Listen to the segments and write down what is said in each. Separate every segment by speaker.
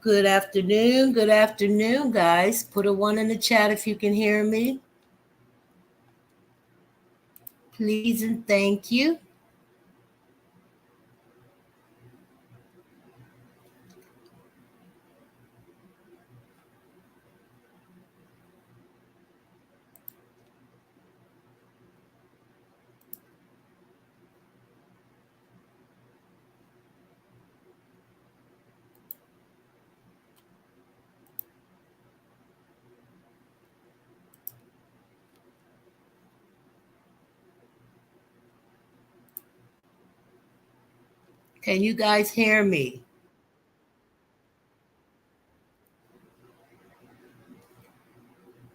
Speaker 1: Good afternoon, guys. Put a one in the chat if you can hear me. Please and thank you. Can you guys hear me?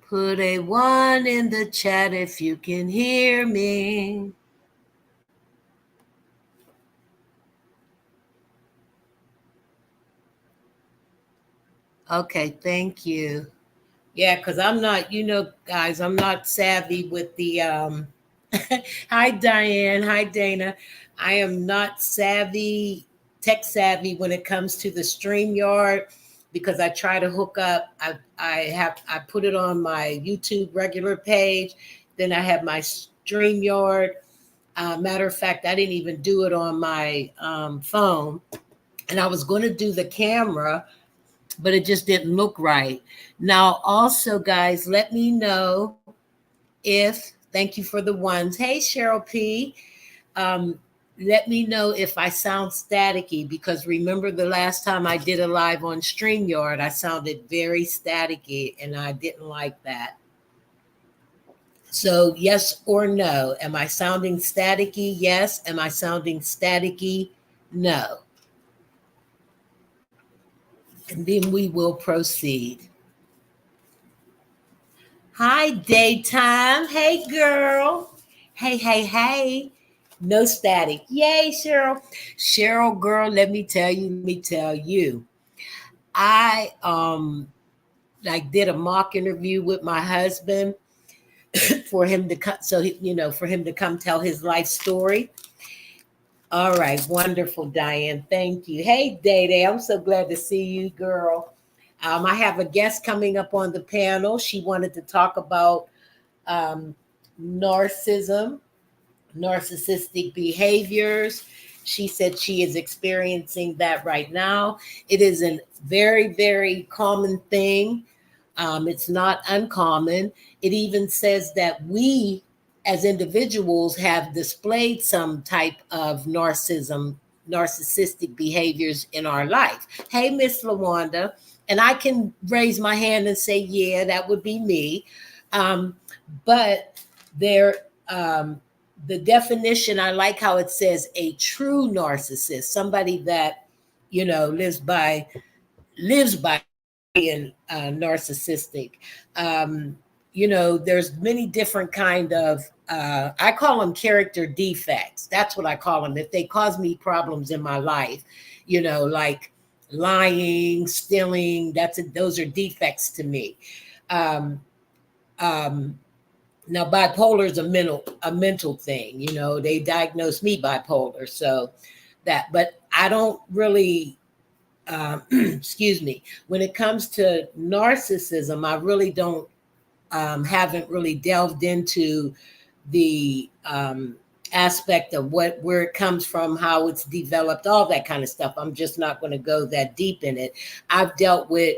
Speaker 1: Put a one in the chat if you can hear me. Okay, thank you. Yeah, because I'm not, guys, I'm not savvy with the hi Diane, hi Dana. I am not tech savvy when it comes to the StreamYard because I try to hook up. I put it on my YouTube regular page, then I have my StreamYard. Matter of fact, I didn't even do it on my phone, and I was going to do the camera, but it just didn't look right. Now, also, guys, let me know if, thank you for the ones. Hey, Cheryl P. Um, Let me know if I sound staticky because remember the last time I did a live on StreamYard, I sounded very staticky and I didn't like that. So, yes or no? Am I sounding staticky? Yes. Am I sounding staticky? No. And then we will proceed. Hi, daytime. Hey, girl. Hey, hey, hey. No static. Yay, Cheryl. Cheryl, girl, let me tell you. I like did a mock interview with my husband for him to come, for him to come tell his life story. All right, wonderful, Diane. Thank you. Hey, Day Day, I'm so glad to see you, girl. I have a guest coming up on the panel. She wanted to talk about um, narcissism, narcissistic behaviors. She said she is experiencing that right now. It is a very, very common thing. It's not uncommon. It even says that we as individuals have displayed some type of narcissistic behaviors in our life. Hey, Miss Lawanda. And I can raise my hand and say, yeah, that would be me. But there, the definition, I like how it says a true narcissist, somebody that, lives by being narcissistic. There's many different kind of, I call them character defects. That's what I call them. If they cause me problems in my life, like lying, stealing, those are defects to me. Um, um, Now bipolar is a mental thing. They diagnosed me bipolar, so but I don't really excuse me. When it comes to narcissism, I really don't haven't really delved into the aspect of where it comes from, how it's developed, all that kind of stuff. I'm just not going to go that deep in it. I've dealt with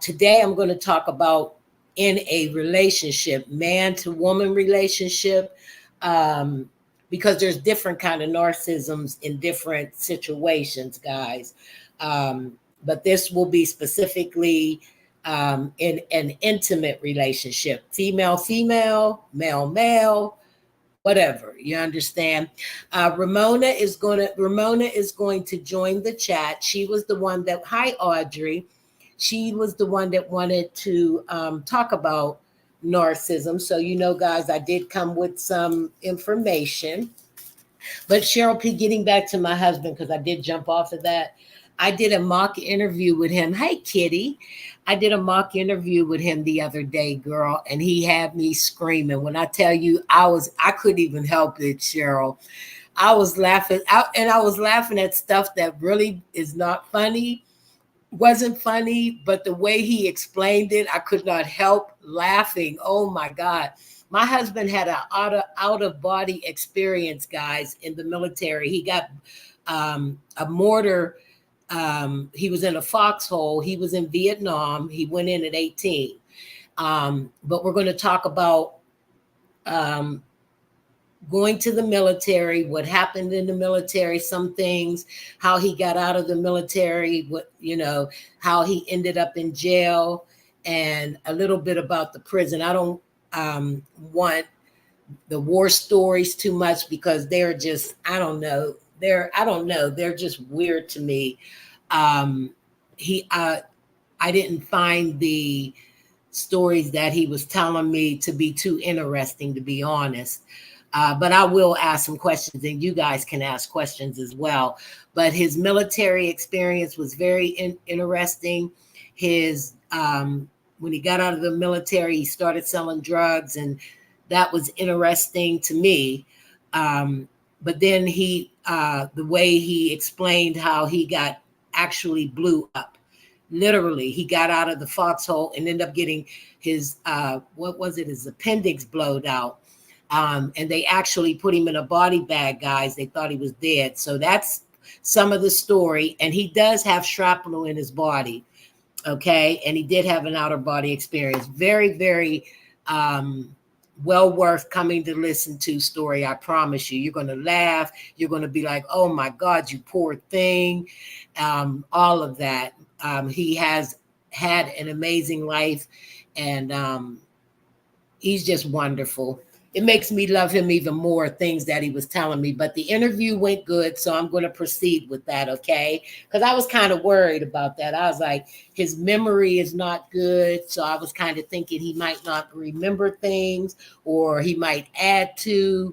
Speaker 1: today. I'm going to talk about in a relationship, man to woman relationship. Because there's different kind of narcissisms in different situations, guys. But this will be specifically in an intimate relationship, female, male, whatever. You understand? Ramona is going to join the chat. She was the one that. Hi, Audrey. She was the one that wanted to talk about narcissism. So, guys, I did come with some information. But Cheryl P, getting back to my husband, because I did jump off of that. I did a mock interview with him. Hey, Kitty. I did a mock interview with him the other day, girl, and he had me screaming. When I tell you, I couldn't even help it, Cheryl. I was laughing, and I was laughing at stuff that really is not funny. wasn't funny, but the way he explained it, I could not help laughing. Oh my God. My husband had an out of body experience, guys, in the military. He got a mortar. He was in a foxhole. He was in Vietnam. He went in at 18. But we're going to talk about um, going to the military, what happened in the military, some things, how he got out of the military, what, you know, how he ended up in jail, and a little bit about the prison. I don't want the war stories too much because they're just, I don't know, they're just weird to me. He I didn't find the stories that he was telling me to be too interesting, to be honest. But I will ask some questions, and you guys can ask questions as well. But his military experience was very interesting. His when he got out of the military, he started selling drugs, and that was interesting to me. But then the way he explained how he got actually blew up. Literally, he got out of the foxhole and ended up getting his what was it? His appendix blowed out. And they actually put him in a body bag, guys. They thought he was dead. So that's some of the story. And he does have shrapnel in his body. Okay. And he did have an outer body experience. Very, very well worth coming to listen to story. I promise you. You're going to laugh. You're going to be like, oh my God, you poor thing. All of that. He has had an amazing life, and he's just wonderful. It makes me love him even more, things that he was telling me. But the interview went good, so I'm going to proceed with that, okay? Because I was kind of worried about that. I was like, his memory is not good, so I was kind of thinking he might not remember things, or he might add to,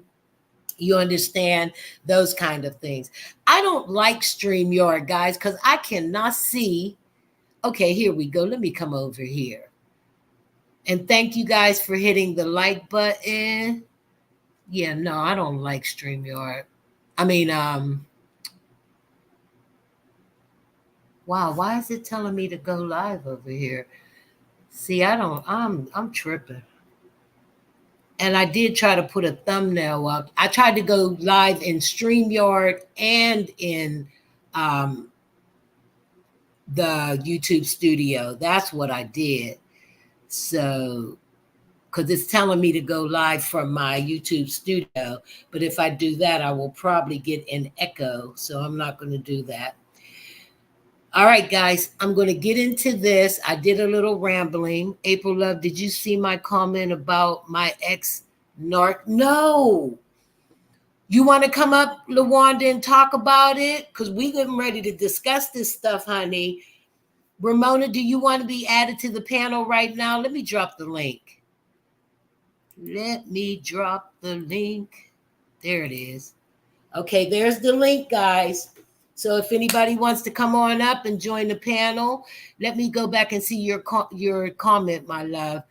Speaker 1: you understand, those kind of things. I don't like StreamYard, guys, because I cannot see. Okay, here we go. Let me come over here. And thank you guys for hitting the like button. Yeah, no, I don't like StreamYard. I mean, wow, why is it telling me to go live over here? See, I'm tripping. And I did try to put a thumbnail up. I tried to go live in StreamYard and in the YouTube studio. That's what I did. So, because it's telling me to go live from my YouTube studio. But if I do that, I will probably get an echo. So I'm not going to do that. All right, guys, I'm going to get into this. I did a little rambling. April Love, did you see my comment about my ex narc? No. You want to come up, LaWanda, and talk about it? Because we're getting ready to discuss this stuff, honey. Ramona, do you want to be added to the panel right now? Let me drop the link. Let me drop the link. There it is. Okay, there's the link, guys. So if anybody wants to come on up and join the panel, let me go back and see your comment, my love.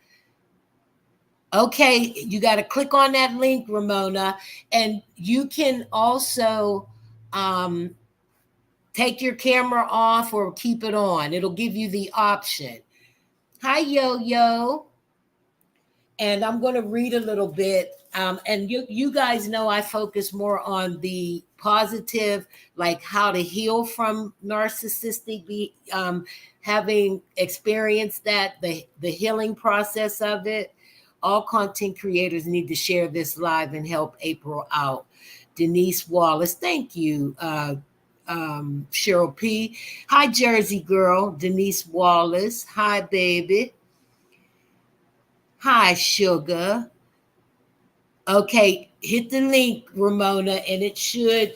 Speaker 1: Okay, you got to click on that link, Ramona. And you can also take your camera off or keep it on. It'll give you the option. Hi, Yo-Yo. And I'm going to read a little bit. And you guys know I focus more on the positive, like how to heal from narcissistic, having experienced that, the healing process of it. All content creators need to share this live and help April out. Denise Wallace, thank you. Cheryl P. Hi, Jersey girl. Denise Wallace. Hi, baby. Hi, sugar. Okay, hit the link, Ramona, and it should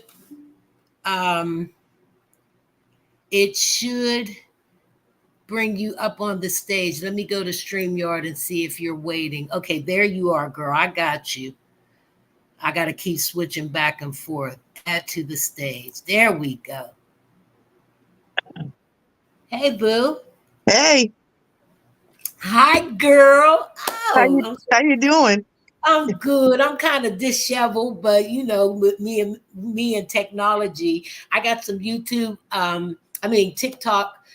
Speaker 1: bring you up on the stage. Let me go to StreamYard and see if you're waiting. Okay, there you are, girl. I got you. I got to keep switching back and forth. Add to the stage. There we go. Hey, boo.
Speaker 2: Hey.
Speaker 1: Hi, girl. Oh,
Speaker 2: How you doing?
Speaker 1: I'm good. I'm kind of disheveled, but you know, with me and technology, I got some YouTube, TikTok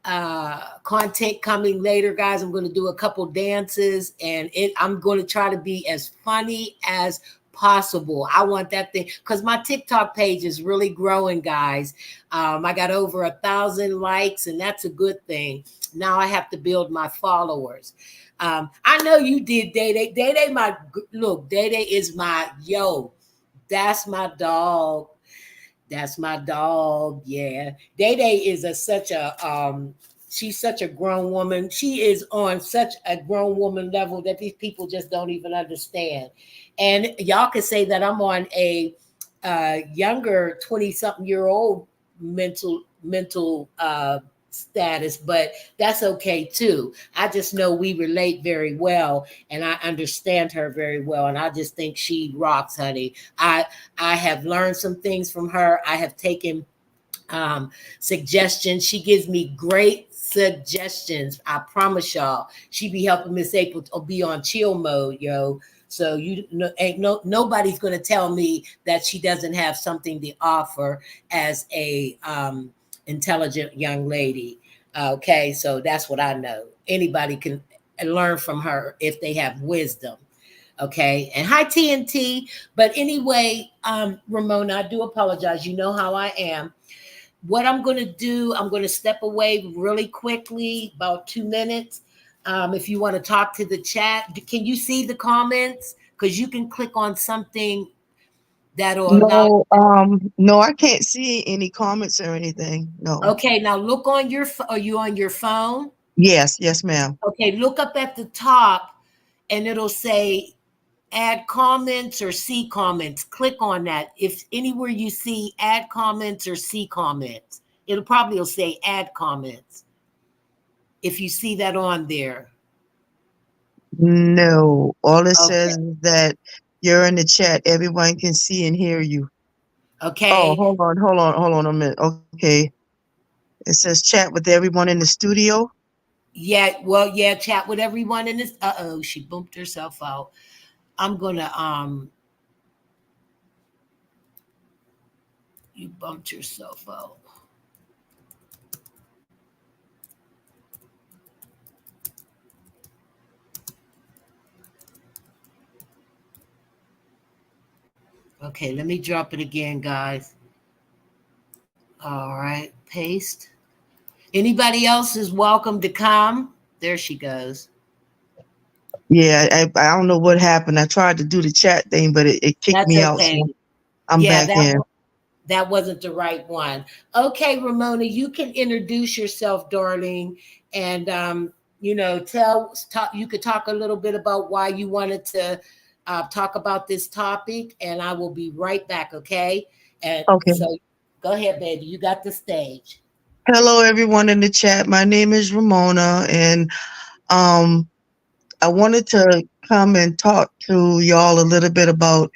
Speaker 1: content coming later, guys. I'm going to do a couple dances, and I'm going to try to be as funny as possible. I want that thing because my TikTok page is really growing, guys. I got over 1,000 likes, and that's a good thing. Now I have to build my followers. I know you did, Day Day. Day Day, my look. Day Day is my yo. That's my dog. That's my dog. Yeah. Day Day is such a she's such a grown woman. She is on such a grown woman level that these people just don't even understand. And y'all could say that I'm on a younger 20 something year old mental status, but that's okay too. I just know we relate very well, and I understand her very well, and I just think she rocks, honey. I have learned some things from her. I have taken suggestions. She gives me great suggestions. I promise y'all, she be helping Miss April to be on chill mode, yo. So you know, ain't nobody's gonna tell me that she doesn't have something to offer as a intelligent young lady. Okay, so that's what I know. Anybody can learn from her if they have wisdom. Okay, and hi TNT. But anyway, Ramona, I do apologize. You know how I am. What I'm going to do, I'm going to step away really quickly, about 2 minutes. If you want to talk to the chat, can you see the comments? Because you can click on something that'll allow.
Speaker 2: No, no, I can't see any comments or anything. No.
Speaker 1: Okay, now look on your. Are you on your phone?
Speaker 2: Yes, yes, ma'am.
Speaker 1: Okay, look up at the top, and it'll say add comments or see comments. Click on that. If anywhere you see add comments or see comments, it'll probably will say add comments. If you see that on there.
Speaker 2: No, all it
Speaker 1: Okay.
Speaker 2: says is that you're in the chat. Everyone can see and hear you. Oh,
Speaker 1: Okay.
Speaker 2: hold on a minute. Okay. It says chat with everyone in the studio.
Speaker 1: Yeah, well, yeah, chat with everyone in this. Uh-oh, she bumped herself out. I'm gonna you bumped yourself out. Okay, let me drop it again, guys. All right, paste. Anybody else is welcome to come. There she goes.
Speaker 2: Yeah, I don't know what happened. I tried to do the chat thing, but it kicked
Speaker 1: That's
Speaker 2: me out.
Speaker 1: okay.
Speaker 2: So I'm
Speaker 1: Yeah,
Speaker 2: back in.
Speaker 1: that wasn't the right one. Okay, Ramona, you can introduce yourself, darling, and talk. You could talk a little bit about why you wanted to talk about this topic, and I will be right back. Okay, and
Speaker 2: Okay.
Speaker 1: so go ahead, baby. You got the stage.
Speaker 2: Hello, everyone in the chat. My name is Ramona, and um, I wanted to come and talk to y'all a little bit about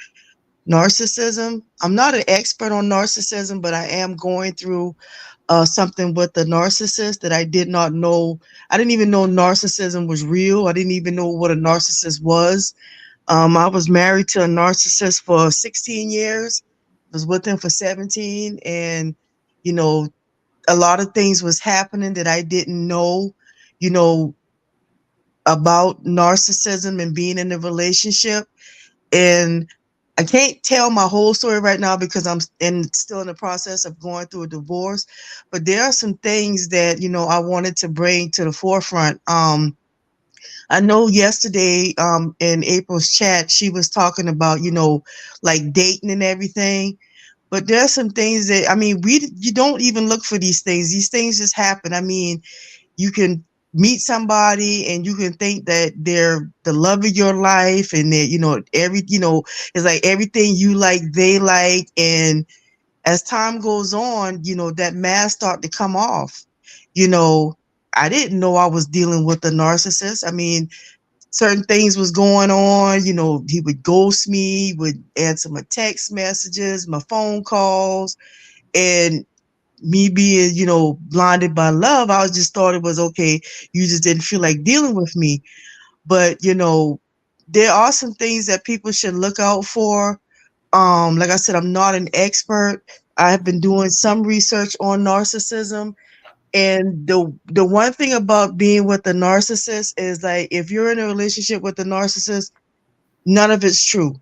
Speaker 2: narcissism. I'm not an expert on narcissism, but I am going through something with the narcissist that I did not know. I didn't even know narcissism was real. I didn't even know what a narcissist was. I was married to a narcissist for 16 years. Was with him for 17, and you know, a lot of things was happening that I didn't know. You know about narcissism and being in a relationship, and I can't tell my whole story right now because still in the process of going through a divorce. But there are some things that I wanted to bring to the forefront. I know yesterday in April's chat she was talking about like dating and everything. But there are some things that you don't even look for these things. These things just happen. I mean, you can meet somebody and you can think that they're the love of your life, and that it's like everything you like they like, and as time goes on, that mask start to come off. you know I didn't know I was dealing with a narcissist. I mean, certain things was going on. He would ghost me, would answer my text messages, my phone calls, and me being, blinded by love, I just thought it was okay. You just didn't feel like dealing with me. But, there are some things that people should look out for. Like I said, I'm not an expert. I have been doing some research on narcissism, And the one thing about being with the narcissist is like if you're in a relationship with the narcissist, none of it's true.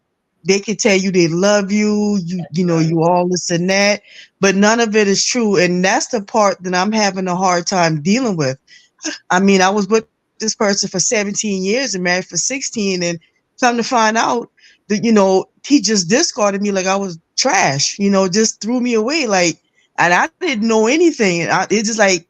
Speaker 2: They can tell you they love you,
Speaker 1: That's
Speaker 2: you know,
Speaker 1: right.
Speaker 2: you all this and that, but none of it is true. And that's the part that I'm having a hard time dealing with. I mean, I was with this person for 17 years and married for 16, and come to find out that, you know, he just discarded me like I was trash, you know, just threw me away. Like, and I didn't know anything. It just like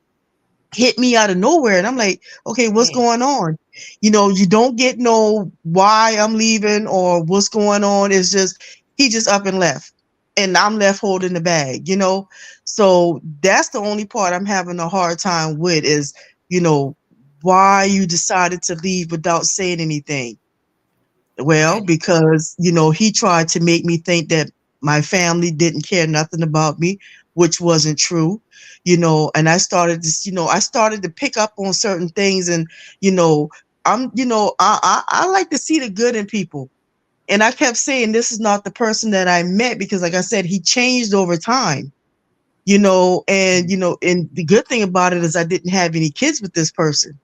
Speaker 2: hit me out of nowhere. And I'm like, okay, what's
Speaker 1: Man.
Speaker 2: going on? You know, you don't get no why I'm leaving or what's going on. It's just, he just up and left. And I'm left holding the bag, you know? So that's the only part I'm having a hard time with is, you know, why you decided to leave without saying anything. Well,
Speaker 1: Right.
Speaker 2: because, you know, he tried to make me think that my family didn't care nothing about me, which wasn't true, you know, and I started to, you know, I started to pick up on certain things and, you know, I like to see the good in people. And I kept saying, this is not the person that I met because, like I said, he changed over time, you know, and the good thing about it is I didn't have any kids with this person.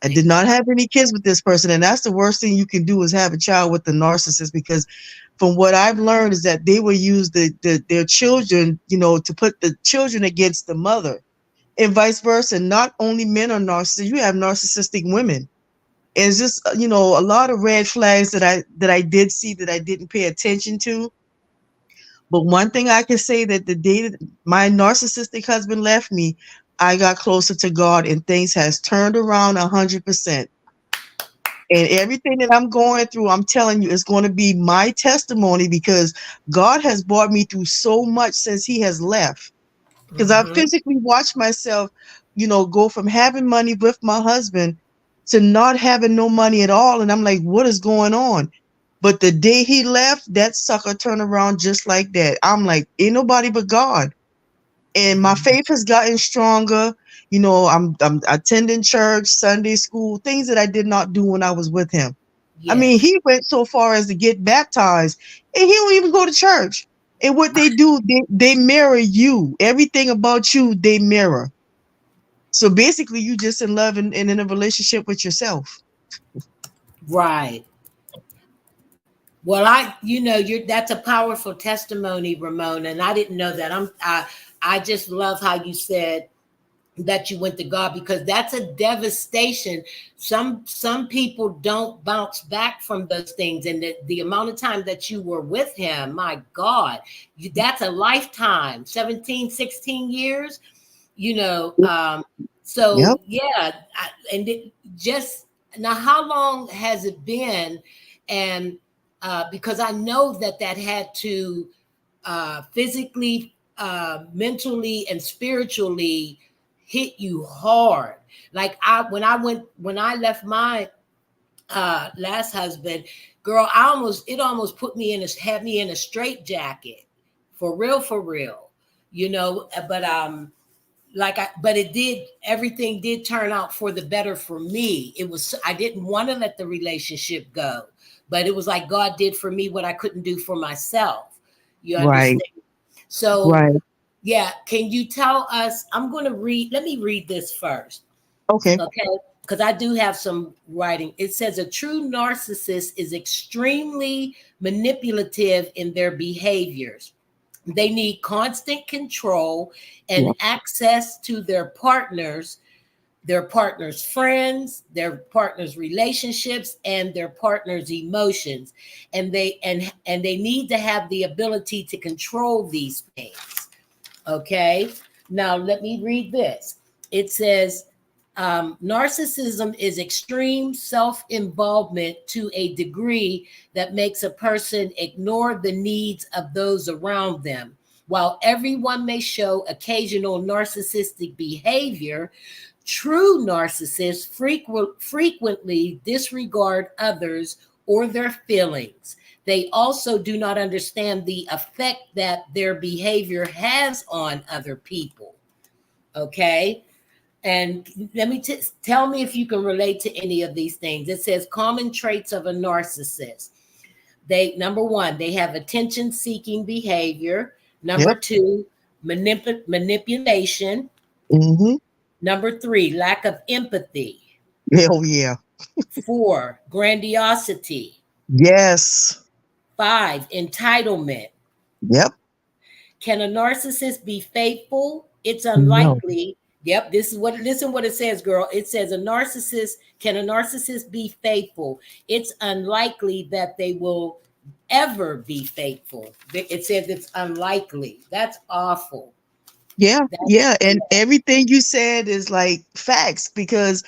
Speaker 2: I did
Speaker 1: Thank
Speaker 2: not
Speaker 1: God.
Speaker 2: have any kids with this person. And that's the worst thing you can do is have a child with a narcissist because from what I've learned is that they will use their children, you know, to put the children against the mother and vice versa. Not only men are narcissists, you have narcissistic women. And it's just, you know, a lot of red flags that I did see that I didn't pay attention to. But one thing I can say that the day that my narcissistic husband left me, I got closer to God and things has turned around 100%. And everything that I'm going through, I'm telling you, is going to be my testimony because God has brought me through so much since He has left. Because I
Speaker 1: Mm-hmm.
Speaker 2: physically watched myself, you know, go from having money with my husband to not having no money at all. And I'm like, what is going on? But the day he left, that sucker turned around just like that. I'm like, ain't nobody but God. And my
Speaker 1: Mm-hmm.
Speaker 2: faith has gotten stronger. You know, I'm attending church, Sunday school, things that I did not do when I was with him. I mean,
Speaker 1: Yes.
Speaker 2: he went so far as to get baptized, and he don't even go to church. And what they do, they mirror you. Everything about you, they mirror. So basically, you just in love and in a relationship with yourself.
Speaker 1: Right. Well, that's a powerful testimony, Ramona, and I didn't know that. I just love how you said that you went to God because that's a devastation. Some people don't bounce back from those things, and the amount of time that you were with him, my God, that's a lifetime. 17, 16 years, you know. So
Speaker 2: Yep.
Speaker 1: yeah, and just now, how long has it been? And because I know that had to physically, mentally, and spiritually hit you hard. Like when I left my last husband, girl, it almost put me in had me in a straight jacket, for real, you know. But it did, everything did turn out for the better for me. I didn't want to let the relationship go, but it was like God did for me what I couldn't do for myself. You
Speaker 2: Right.
Speaker 1: understand? So
Speaker 2: Right.
Speaker 1: yeah, can you tell us? I'm going to read, let me read this first.
Speaker 2: Okay.
Speaker 1: Okay. Because I do have some writing. It says a true narcissist is extremely manipulative in their behaviors. They need constant control and
Speaker 2: Yep.
Speaker 1: access to their partner's friends, their partner's relationships, and their partner's emotions. And they need to have the ability to control these things. Okay. Now let me read this. It says narcissism is extreme self involvement to a degree that makes a person ignore the needs of those around them. While everyone may show occasional narcissistic behavior, true narcissists frequently disregard others or their feelings. They also do not understand the effect that their behavior has on other people. Okay. And tell me if you can relate to any of these things. It says common traits of a narcissist. Number one, they have attention seeking behavior. Number
Speaker 2: Yep.
Speaker 1: two, manipulation.
Speaker 2: Mm-hmm.
Speaker 1: Number 3, lack of empathy.
Speaker 2: Hell yeah.
Speaker 1: 4, grandiosity.
Speaker 2: Yes.
Speaker 1: 5, entitlement.
Speaker 2: Yep.
Speaker 1: Can a narcissist be faithful? It's
Speaker 2: No.
Speaker 1: unlikely. Yep, this is what listen what it says, girl. It says can a narcissist be faithful? It's unlikely that they will ever be faithful. It says it's unlikely. That's awful.
Speaker 2: Yeah.
Speaker 1: That's
Speaker 2: Yeah.
Speaker 1: yeah.
Speaker 2: And everything you said is like facts because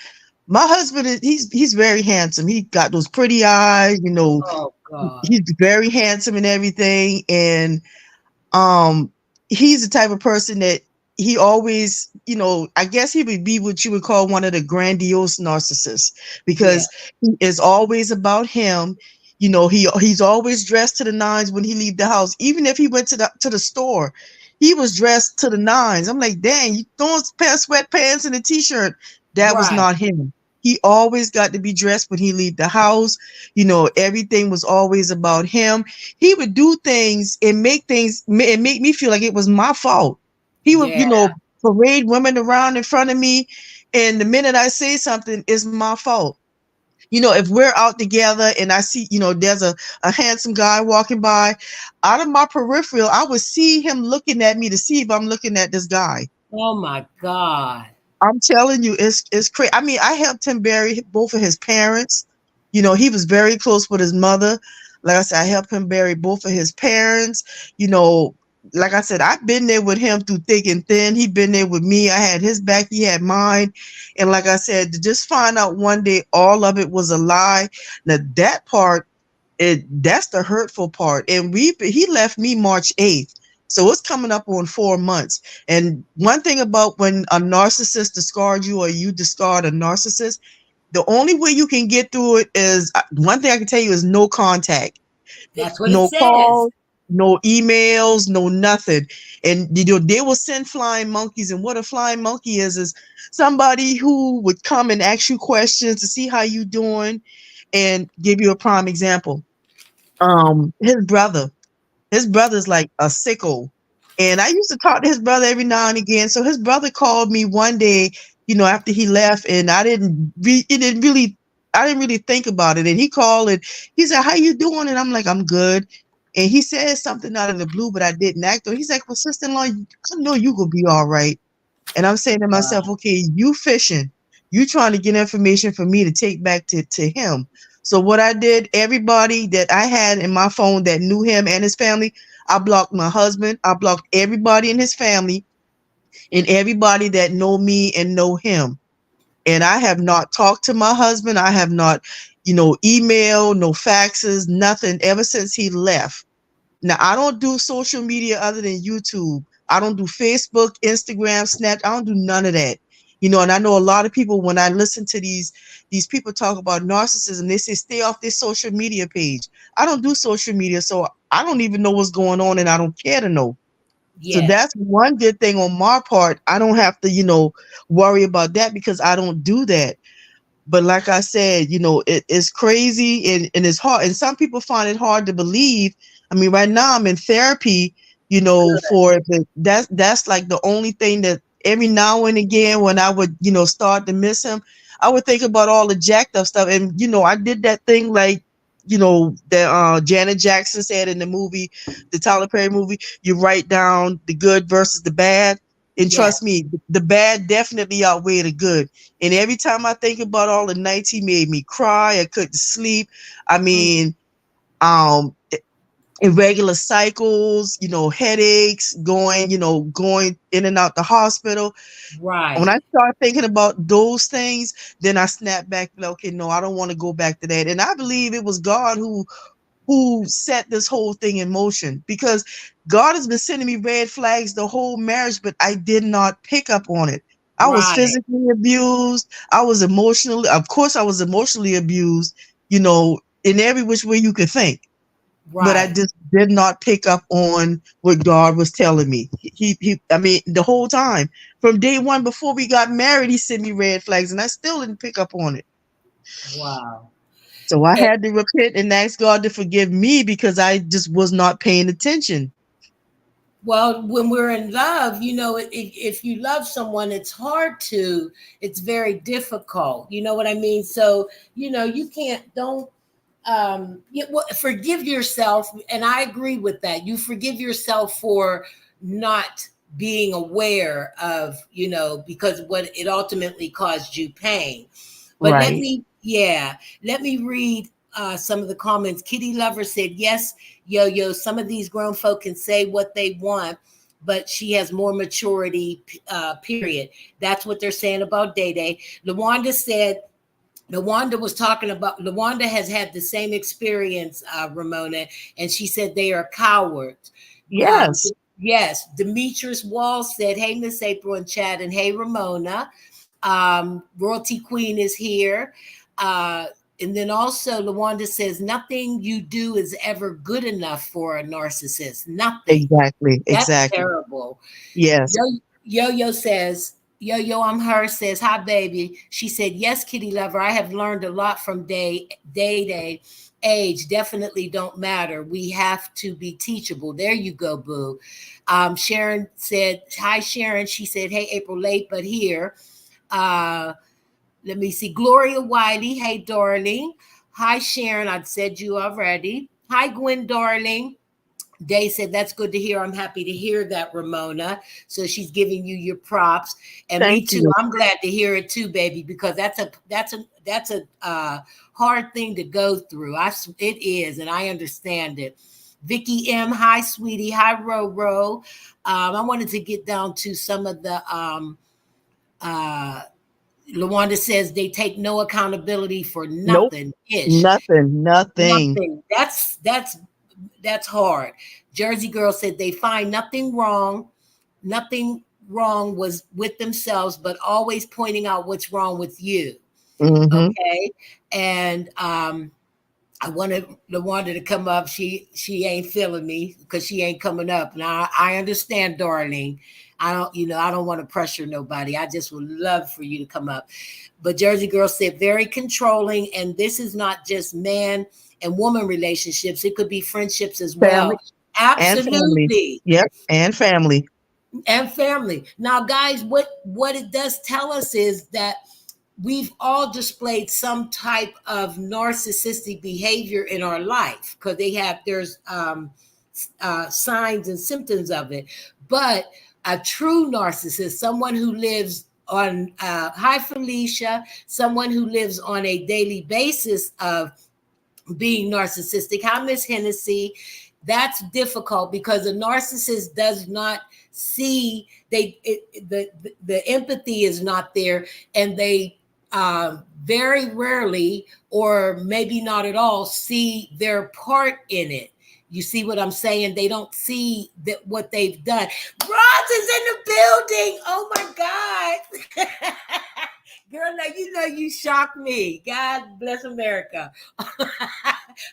Speaker 2: my husband is he's very handsome. He got those pretty eyes,
Speaker 1: Oh God.
Speaker 2: he's very handsome and everything. And um he's the type of person that he always, I guess he would be what you would call one of the grandiose narcissists
Speaker 1: Yeah.
Speaker 2: because he is always about him. He's always dressed to the nines when he leave the house. Even if he went to the store, he was dressed to the nines. I'm like, dang, you throwing pair of sweatpants and a t-shirt. That was
Speaker 1: Right.
Speaker 2: not him. He always got to be dressed when he leave the house. Everything was always about him. He would do things and make me feel like it was my fault. He would,
Speaker 1: Yeah.
Speaker 2: parade women around in front of me. And the minute I say something, it's my fault. If we're out together and I see, there's a handsome guy walking by, out of my peripheral, I would see him looking at me to see if I'm looking at this guy.
Speaker 1: Oh my God.
Speaker 2: I'm telling you, it's crazy. I mean, I helped him bury both of his parents. He was very close with his mother. Like I said, I helped him bury both of his parents. You know, like I said, I've been there with him through thick and thin. He been there with me. I had his back, he had mine. And like I said, to just find out one day all of it was a lie. Now that part, that's the hurtful part. And he left me March 8th. So it's coming up on 4 months. And one thing about when a narcissist discards you or you discard a narcissist, the only way you can get through it is one thing I can tell you is no contact,
Speaker 1: That's what it
Speaker 2: no
Speaker 1: says.
Speaker 2: calls, no emails, no nothing. And they will send flying monkeys. And what a flying monkey is somebody who would come and ask you questions to see how you doing and give you a prime example. His brother. His brother's like a sicko. And I used to talk to his brother every now and again. So his brother called me one day, after he left, and I didn't really think about it. And he called and he said, "How you doing?" And I'm like, "I'm good." And he said something out of the blue, but I didn't act on. He's like, "Well, sister-in-law, I know you gonna be all right." And I'm saying to myself,
Speaker 1: Wow.
Speaker 2: okay, you fishing, you trying to get information for me to take back to him. So what I did, everybody that I had in my phone that knew him and his family, I blocked my husband. I blocked everybody in his family and everybody that know me and know him. And I have not talked to my husband. I have not, email, no faxes, nothing ever since he left. Now, I don't do social media other than YouTube. I don't do Facebook, Instagram, Snap. I don't do none of that. And I know a lot of people when I listen to these people talk about narcissism, they say stay off this social media page. I don't do social media, so I don't even know what's going on and I don't care to know. So
Speaker 1: Yeah.
Speaker 2: that's one good thing on my part. I don't have to, worry about that because I don't do that. But like I said, it's crazy and it's hard. And some people find it hard to believe. I mean, right now I'm in therapy,
Speaker 1: Good.
Speaker 2: for that's like the only thing that every now and again when I would, start to miss him, I would think about all the jacked up stuff. And, I did that thing like, that Janet Jackson said in the movie, the Tyler Perry movie, you write down the good versus the bad. And
Speaker 1: Yeah.
Speaker 2: trust me, the bad definitely outweigh the good. And every time I think about all the nights he made me cry, I couldn't sleep. I
Speaker 1: Mm.
Speaker 2: mean, um, irregular cycles, headaches, going in and out the hospital. When
Speaker 1: Right.
Speaker 2: I start thinking about those things, then I snap back, like, okay, no, I don't want to go back to that. And I believe it was God who set this whole thing in motion because God has been sending me red flags the whole marriage, but I did not pick up on it. I was
Speaker 1: Right.
Speaker 2: physically abused. Of course, I was emotionally abused, in every which way you could think. But I
Speaker 1: Right.
Speaker 2: just did not pick up on what God was telling me. I mean, the whole time from day one before we got married, he sent me red flags and I still didn't pick up on it.
Speaker 1: Wow.
Speaker 2: So I
Speaker 1: And
Speaker 2: had to repent and ask God to forgive me because I just was not paying attention.
Speaker 1: Well, when we're in love, if you love someone, it's very difficult. You know what I mean? So, you can't, don't, forgive yourself. And I agree with that. You forgive yourself for not being aware of, because what it ultimately caused you pain. But
Speaker 2: Right.
Speaker 1: let me read some of the comments. Kitty Lover said, yes, yo, yo, some of these grown folk can say what they want, but she has more maturity, period. That's what they're saying about Day Day. Lawanda said, Lawanda has had the same experience, Ramona, and she said they are cowards. Um,
Speaker 2: Yes.
Speaker 1: yes, Demetrius Wall said, hey, Miss April and Chad, and hey, Ramona. Royalty Queen is here. Uh, and then also, Lawanda says, nothing you do is ever good enough for a narcissist. Nothing.
Speaker 2: Exactly.
Speaker 1: That's
Speaker 2: Exactly.
Speaker 1: terrible.
Speaker 2: Yes.
Speaker 1: Yo says, Yo, I'm her, says, hi, baby. She said, yes, Kitty Lover, I have learned a lot from Day. Age definitely don't matter. We have to be teachable. There you go, boo. Sharon said, hi, Sharon. She said, hey, April, late, but here. Uh, Let me see. Gloria Wiley, hey, darling. Hi, Sharon. I'd said you already. Hi, Gwen, darling. Day said, that's good to hear. I'm happy to hear that, Ramona. So she's giving you your props. And me
Speaker 2: Thank
Speaker 1: too.
Speaker 2: you.
Speaker 1: I'm glad to hear it too, baby, because that's a hard thing to go through. It is, and I understand it. Vicky M, hi, sweetie. Hi, Ro. I wanted to get down to some of the uh Lawanda says they take no accountability for
Speaker 2: Nope.
Speaker 1: nothing ish.
Speaker 2: Nothing. Nothing.
Speaker 1: Nothing. That's hard. Jersey Girl said they find nothing wrong was with themselves, but always pointing out what's wrong with you.
Speaker 2: Mm-hmm.
Speaker 1: Okay. And I wanted Lawanda to come up. She ain't feeling me because she ain't coming up. Now I understand, darling. I don't want to pressure nobody. I just would love for you to come up. But Jersey Girl said very controlling, and this is not just man and woman relationships. It could be friendships as
Speaker 2: Family
Speaker 1: well.
Speaker 2: and family.
Speaker 1: Absolutely.
Speaker 2: Yep. And family.
Speaker 1: And family. Now, guys, what it does tell us is that we've all displayed some type of narcissistic behavior in our life because there's signs and symptoms of it. But a true narcissist, someone who lives on hi Felicia, someone who lives on a daily basis of being narcissistic. Hi, Miss Hennessy. That's difficult because a narcissist does not see the empathy is not there, and they very rarely, or maybe not at all, see their part in it. You see what I'm saying? They don't see that what they've done. Roz is in the building. Oh my God. Girl, now you know you shocked me. God bless America.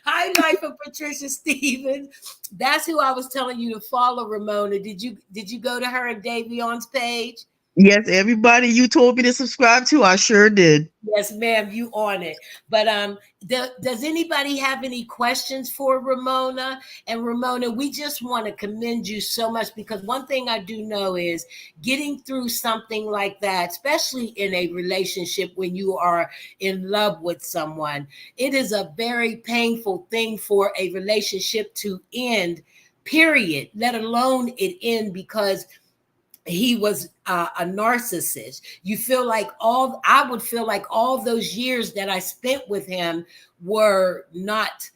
Speaker 1: High Life of Patricia Stevens. That's who I was telling you to follow, Ramona. Did you go to her and Davion's page?
Speaker 2: Yes, everybody you told me to subscribe to, I sure did.
Speaker 1: Yes, ma'am, you on it. But does anybody have any questions for Ramona? And Ramona, we just want to commend you so much because one thing I do know is getting through something like that, especially in a relationship when you are in love with someone, it is a very painful thing for a relationship to end, period, let alone it end because he was a narcissist. I would feel like all those years that I spent with him were not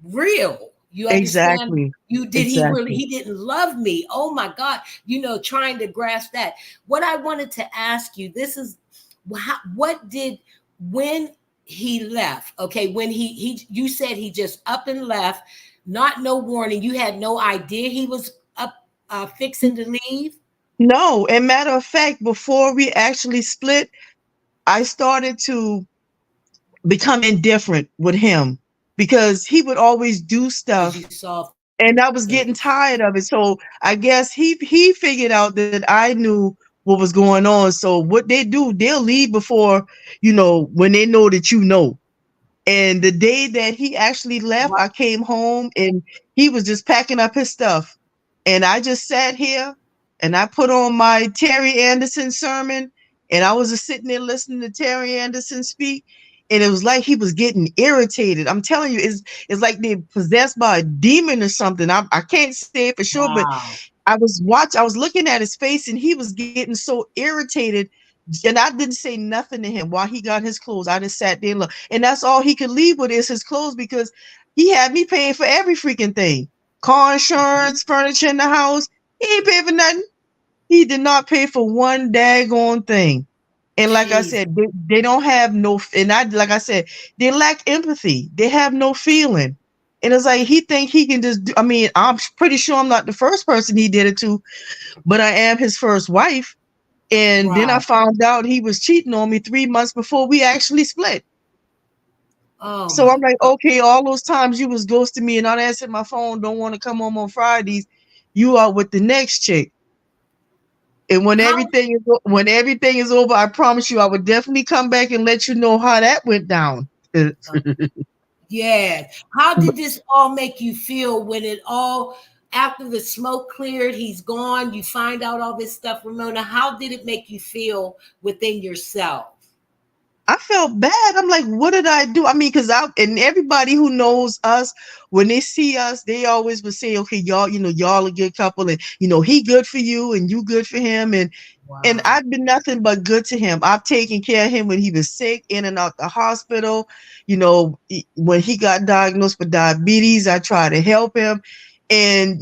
Speaker 1: real. You understand?
Speaker 2: Exactly.
Speaker 1: You did he really
Speaker 2: Exactly.
Speaker 1: he didn't love me. Oh my God. Trying to grasp that. What I wanted to ask you, this is what did when he left, okay, when he you said he just up and left, not no warning. You had no idea he was up fixing to leave.
Speaker 2: No, and matter of fact, before we actually split, I started to become indifferent with him because he would always do
Speaker 1: Because
Speaker 2: stuff
Speaker 1: you saw
Speaker 2: and I was getting
Speaker 1: things.
Speaker 2: tired of it. So I guess he figured out that I knew what was going on. So what they do, they'll leave before, when they know that you know. And the day that he actually left, I came home and he was just packing up his stuff. And I just sat here and I put on my Terry Anderson sermon, and I was just sitting there listening to Terry Anderson speak. And it was like he was getting irritated. I'm telling you, it's like they're possessed by a demon or something. I can't say it for sure, but
Speaker 1: Wow.
Speaker 2: I was looking at his face, and he was getting so irritated. And I didn't say nothing to him while he got his clothes. I just sat there and looked. And that's all he could leave with is his clothes, because he had me paying for every freaking thing. Car insurance, furniture in the house. He ain't paying for nothing. He did not pay for one daggone thing. And like I
Speaker 1: Jeez.
Speaker 2: said, they don't have no, and I, like I said, they lack empathy. They have no feeling. And it's like he think he can just do, I mean, I'm pretty sure I'm not the first person he did it to, but I am his first wife. And then I
Speaker 1: Right.
Speaker 2: found out he was cheating on me 3 months before we actually split.
Speaker 1: Oh
Speaker 2: So
Speaker 1: my
Speaker 2: I'm like,
Speaker 1: God.
Speaker 2: okay, all those times you was ghosting me and not answering my phone, don't want to come home on Fridays, you are with the next chick. And
Speaker 1: How
Speaker 2: when everything is over, I promise you, I would definitely come back and let you know how that went down.
Speaker 1: yes. How did this all make you feel when it all after the smoke cleared, he's gone, you find out all this stuff, Ramona? How did it make you feel within yourself?
Speaker 2: I felt bad. I'm like, what did I do? I mean, because I and everybody who knows us, when they see us, they always would say, okay, y'all, y'all a good couple, and he good for you and you good for him. And
Speaker 1: Wow.
Speaker 2: I've been nothing but good to him. I've taken care of him when he was sick, in and out the hospital. When he got diagnosed with diabetes, I tried to help him. And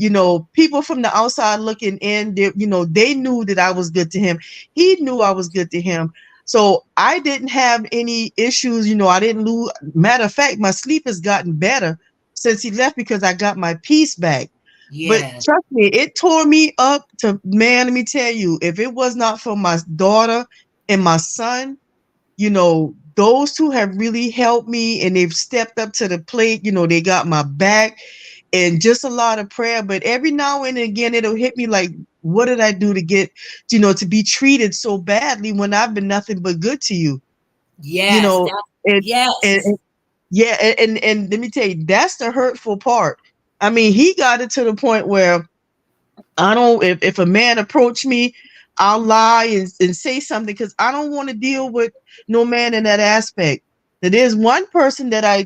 Speaker 2: people from the outside looking in, they knew that I was good to him. He knew I was good to him. So I didn't have any issues. I didn't lose. Matter of fact, my sleep has gotten better since he left, because I got my peace back. But
Speaker 1: Yes.
Speaker 2: trust me, it tore me up to, man, let me tell you, if it was not for my daughter and my son, those two have really helped me, and they've stepped up to the plate. They got my back, and just a lot of prayer. But every now and again, it'll hit me like, what did I do to get, to be treated so badly when I've been nothing but good to you? You
Speaker 1: Yes.
Speaker 2: know,
Speaker 1: That
Speaker 2: and,
Speaker 1: yes.
Speaker 2: and yeah, and let me tell you, that's the hurtful part. I mean, he got it to the point where I don't, if a man approach me, I'll lie and say something, because I don't want to deal with no man in that aspect. There's one person that I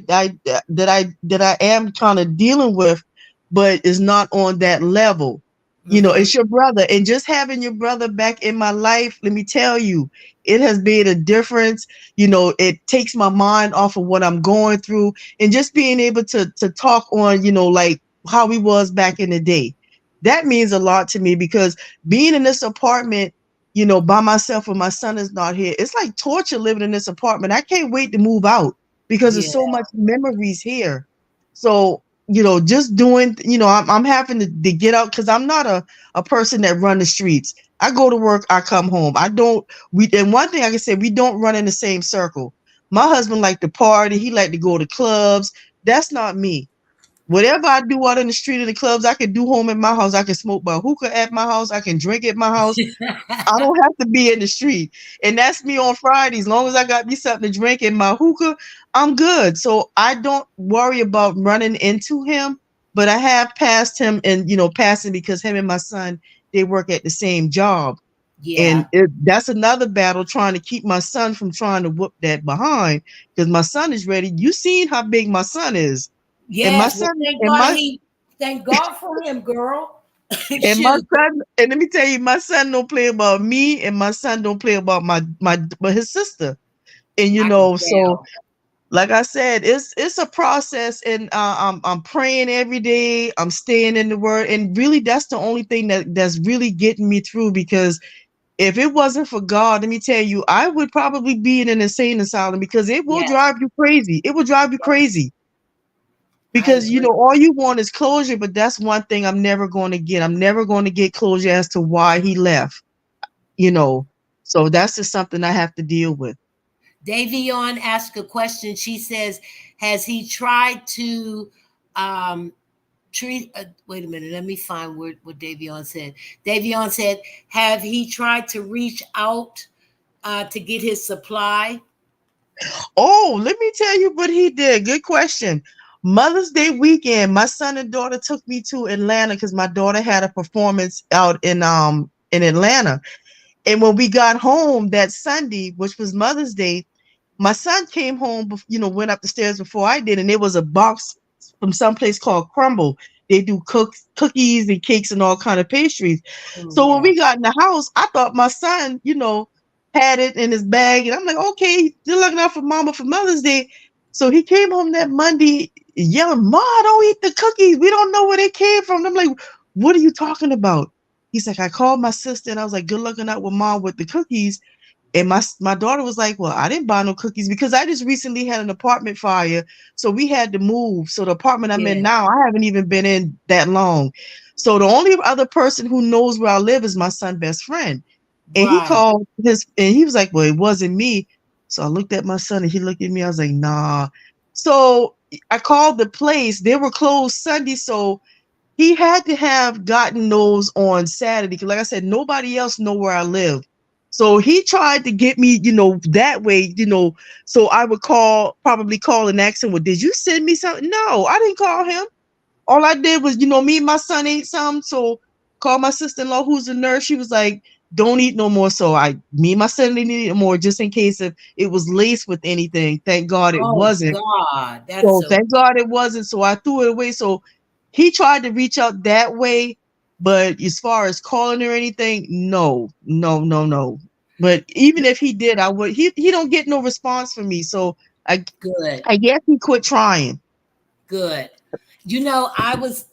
Speaker 2: am kind of dealing with, but is not on that level.
Speaker 1: Mm-hmm.
Speaker 2: It's your brother, and just having your brother back in my life, let me tell you, it has made a difference. It takes my mind off of what I'm going through, and just being able to talk on, like how we was back in the day, that means a lot to me, because being in this apartment, by myself when my son is not here, it's like torture living in this apartment. I can't wait to move out, because there's
Speaker 1: Yeah.
Speaker 2: so much memories here. So, just doing, I'm having to get out, because I'm not a person that run the streets. I go to work, I come home. I don't, and one thing I can say, we don't run in the same circle. My husband like to party. He like to go to clubs. That's not me. Whatever I do out in the street of the clubs, I can do home in my house. I can smoke my hookah at my house. I can drink at my house. I don't have to be in the street. And that's me on Fridays. As long as I got me something to drink in my hookah, I'm good. So I don't worry about running into him. But I have passed him, and, passing, because him and my son, they work at the same job. And
Speaker 1: Yeah.
Speaker 2: that's another battle, trying to keep my son from trying to whoop that behind, because my son is ready. You seen how big my son is. And my
Speaker 1: Yes. Well,
Speaker 2: son,
Speaker 1: thank
Speaker 2: and
Speaker 1: God
Speaker 2: my
Speaker 1: he thank God for him, girl.
Speaker 2: And my
Speaker 1: Shoot.
Speaker 2: son, and let me tell you, my son don't play about me, and my son don't play about my his sister. And
Speaker 1: I can
Speaker 2: so
Speaker 1: tell.
Speaker 2: like I said, it's a process, and I'm praying every day. I'm staying in the word, and really, that's the only thing that's really getting me through. Because if it wasn't for God, let me tell you, I would probably be in an insane asylum, because it will
Speaker 1: Yes.
Speaker 2: drive you crazy. It will drive you
Speaker 1: Yes.
Speaker 2: crazy.
Speaker 1: I
Speaker 2: Because
Speaker 1: agree.
Speaker 2: all you want is closure, but that's one thing I'm never going to get. I'm never going to get closure as to why he left. you know. So that's just something I have to deal with.
Speaker 1: Davion asked a question. She says, "Has he tried to um, treat?" Wait a minute. Let me find what Davion said. Davion said, "Have he tried to reach out to get his supply?"
Speaker 2: Oh, let me tell you what he did. Good question. Mother's Day weekend, my son and daughter took me to Atlanta because my daughter had a performance out in Atlanta. And when we got home that Sunday, which was Mother's Day, my son came home, went up the stairs before I did, and there was a box from some place called Crumble. They do cookies and cakes and all kind of pastries.
Speaker 1: Oh,
Speaker 2: So when
Speaker 1: yeah.
Speaker 2: we got in the house, I thought my son, had it in his bag, and I'm like, okay, you're looking out for mama for Mother's Day. So he came home that Monday yelling, "Ma, don't eat the cookies. We don't know where they came from." And I'm like, "What are you talking about?" He's like, "I called my sister and I was like, good looking out with mom with the cookies." And my daughter was like, "Well, I didn't buy no cookies because I just recently had an apartment fire. So we had to move. So the apartment I'm in
Speaker 1: Yeah.
Speaker 2: now, I haven't even been in that long. So the only other person who knows where I live is my son's best friend." And he
Speaker 1: Right.
Speaker 2: called and he was like, "Well, it wasn't me." So I looked at my son and he looked at me. I was like, "Nah." So I called the place. They were closed Sunday. So he had to have gotten those on Saturday. Because like I said, nobody else know where I live. So he tried to get me, that way, so I would probably call and ask him, "Well, did you send me something?" No, I didn't call him. All I did was, me and my son ate some. So called my sister-in-law who's a nurse. She was like, "Don't eat no more." So me and my son didn't eat more just in case if it was laced with anything. Thank God it
Speaker 1: Oh
Speaker 2: wasn't.
Speaker 1: God, that's
Speaker 2: So
Speaker 1: so.
Speaker 2: thank God it wasn't. So I threw it away. So he tried to reach out that way, but as far as calling or anything, no, no, no, no. But even if he did, I would. He don't get no response from me. So I
Speaker 1: Good.
Speaker 2: I guess he quit trying.
Speaker 1: Good. I was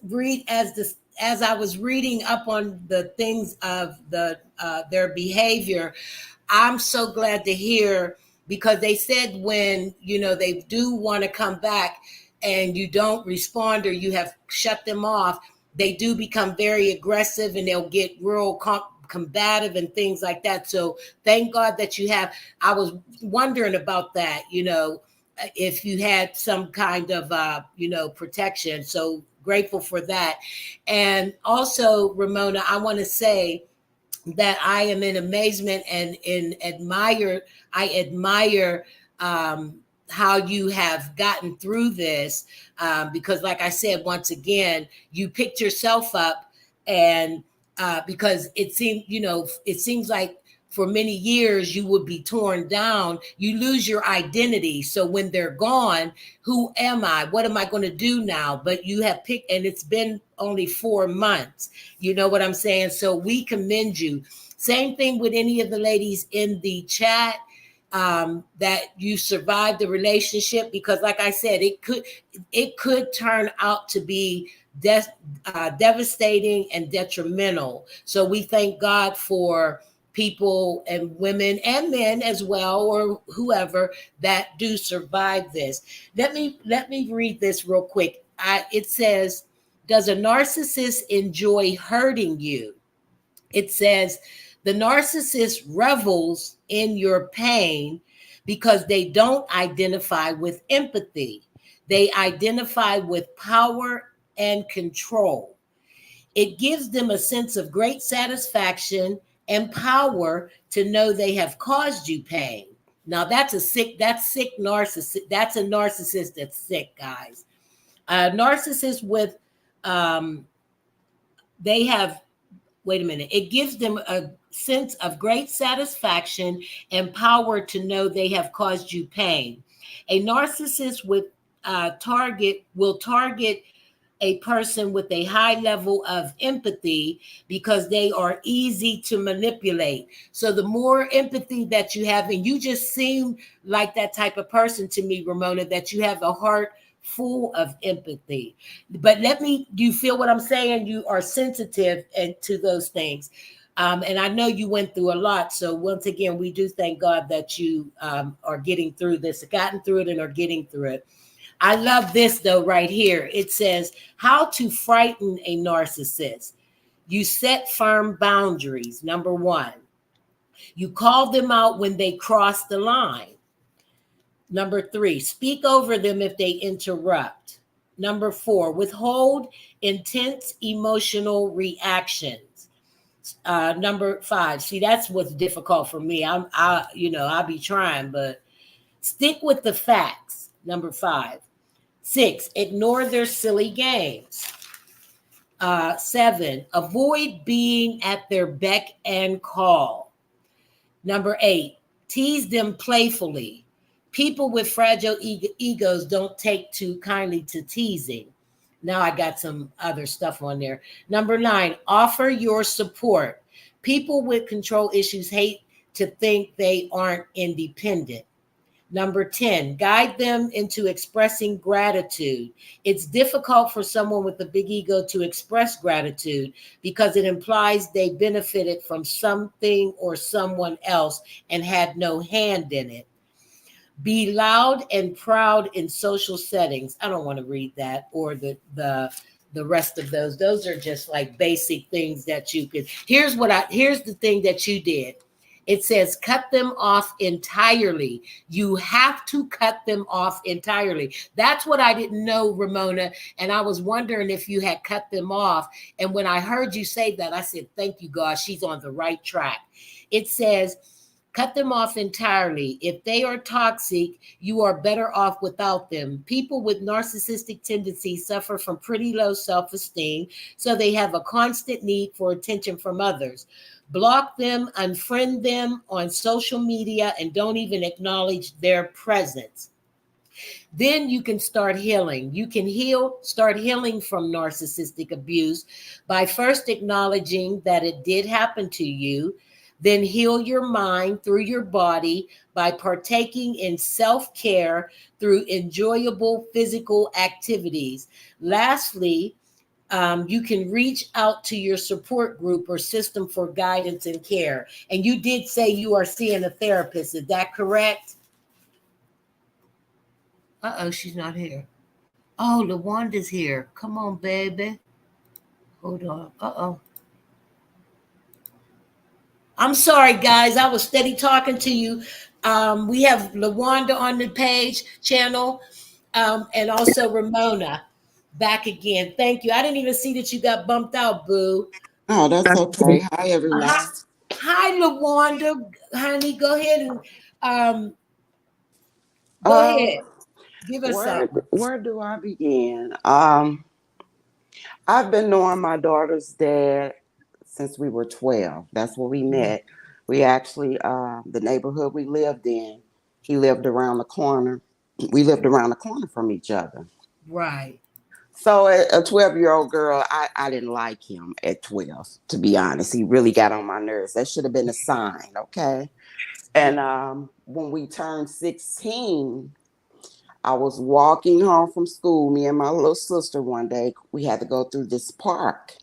Speaker 1: as I was reading up on the things of their behavior. I'm so glad to hear, because they said when they do want to come back and you don't respond or you have shut them off, they do become very aggressive and they'll get real combative and things like that. So thank God that you have. I was wondering about that. If you had some kind of protection. So grateful for that. And also, Ramona, I want to say that I am in amazement and in admire. I admire how you have gotten through this, because, like I said, once again, you picked yourself up, and because it seems like for many years you would be torn down. You lose your identity. So when they're gone, who am I? What am I going to do now? But you have picked, and it's been only 4 months. You know what I'm saying? So we commend you. Same thing with any of the ladies in the chat, that you survived the relationship, because, like I said, it could turn out to be devastating and detrimental. So we thank God for people and women and men as well, or whoever, that do survive this. Let me read this real quick. It says, does a narcissist enjoy hurting you? It says, the narcissist revels in your pain because they don't identify with empathy. They identify with power and control. It gives them a sense of great satisfaction and power to know they have caused you pain. Now that's sick narcissist. That's a narcissist that's sick, guys. A narcissist with they have wait a minute. It gives them a sense of great satisfaction and power to know they have caused you pain. A narcissist with target will target a person with a high level of empathy because they are easy to manipulate. So the more empathy that you have, and you just seem like that type of person to me, Ramona, that you have a heart full of empathy. But do you feel what I'm saying? You are sensitive and to those things. And I know you went through a lot. So once again, we do thank God that you are getting through this, gotten through it, and are getting through it. I love this though, right here. It says, how to frighten a narcissist. You set firm boundaries. Number one, you call them out when they cross the line. Number three, speak over them if they interrupt. Number four, withhold intense emotional reactions. Number five, see, that's what's difficult for me. I'll be trying, but stick with the facts. Number five, 6, ignore their silly games. 7, avoid being at their beck and call. Number 8, tease them playfully. People with fragile egos don't take too kindly to teasing. Now I got some other stuff on there. Number 9, offer your support. People with control issues hate to think they aren't independent. Number 10, guide them into expressing gratitude. It's difficult for someone with a big ego to express gratitude because it implies they benefited from something or someone else and had no hand in it. Be loud and proud in social settings. I don't want to read that or the rest of those. Those are just like basic things that you could. Here's the thing that you did. It says cut them off entirely. You have to cut them off entirely. That's what I didn't know, Ramona. And I was wondering if you had cut them off. And when I heard you say that, I said, thank you, God, she's on the right track. It says, cut them off entirely. If they are toxic, you are better off without them. People with narcissistic tendencies suffer from pretty low self-esteem, so they have a constant need for attention from others. Block them, unfriend them on social media, and don't even acknowledge their presence. Then you can start healing. You can start healing from narcissistic abuse by first acknowledging that it did happen to you. Then heal your mind through your body by partaking in self-care through enjoyable physical activities. Lastly, you can reach out to your support group or system for guidance and care. And you did say you are seeing a therapist. Is that correct? Uh-oh, she's not here. Oh, LaWanda's here. Come on, baby. Hold on. Uh-oh. I'm sorry, guys. I was steady talking to you. We have LaWanda on the page channel, and also Ramona back again. Thank you. I didn't even see that you got bumped out, boo.
Speaker 3: Oh, that's okay. Hi, everyone.
Speaker 1: Hi, LaWanda, honey. Go ahead and go ahead. Give us something.
Speaker 3: Where do I begin? I've been knowing my daughter's dad since we were 12. That's where we met. We actually, the neighborhood we lived in, he lived around the corner. We lived around the corner from each other.
Speaker 1: Right.
Speaker 3: So a 12-year-old girl, I didn't like him at 12, to be honest. He really got on my nerves. That should have been a sign, okay? And when we turned 16, I was walking home from school, me and my little sister one day. We had to go through this park.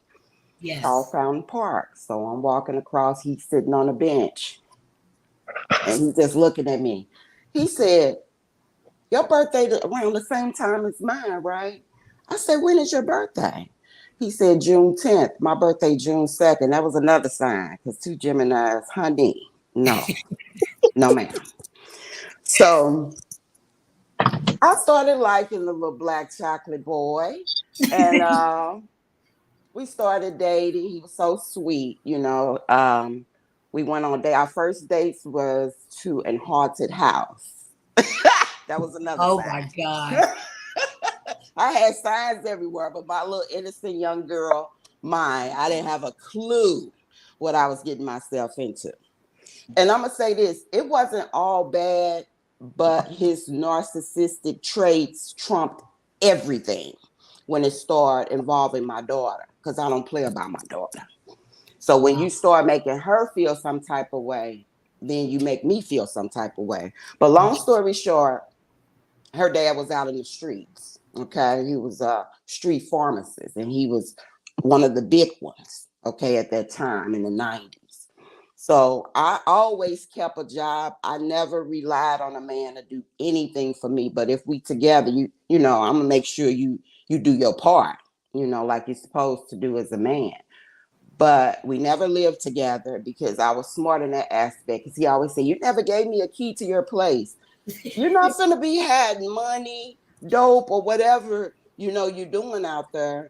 Speaker 1: Yes.
Speaker 3: All Fountain Park. So I'm walking across, he's sitting on a bench. And he's just looking at me. He said, your birthday around the same time as mine, right? I said, when is your birthday? He said, June 10th. My birthday, June 2nd. That was another sign, because 2 Geminis, honey, no. No, ma'am. So I started liking the little black chocolate boy. And we started dating. He was so sweet, you know. We went on a date. Our first date was to a haunted house. That was another
Speaker 1: Oh,
Speaker 3: sign.
Speaker 1: my God.
Speaker 3: I had signs everywhere, but my little innocent young girl mind, I didn't have a clue what I was getting myself into. And I'm going to say this, it wasn't all bad, but his narcissistic traits trumped everything when it started involving my daughter, because I don't play about my daughter. So when you start making her feel some type of way, then you make me feel some type of way. But long story short, her dad was out in the streets. Okay. He was a street pharmacist, and he was one of the big ones. Okay. At that time in the 90s. So I always kept a job. I never relied on a man to do anything for me. But if we together, you know, I'm gonna make sure you do your part, you know, like you're supposed to do as a man. But we never lived together because I was smart in that aspect. Because he always said, you never gave me a key to your place. You're not going to be hiding money, dope, or whatever, you know, you're doing out there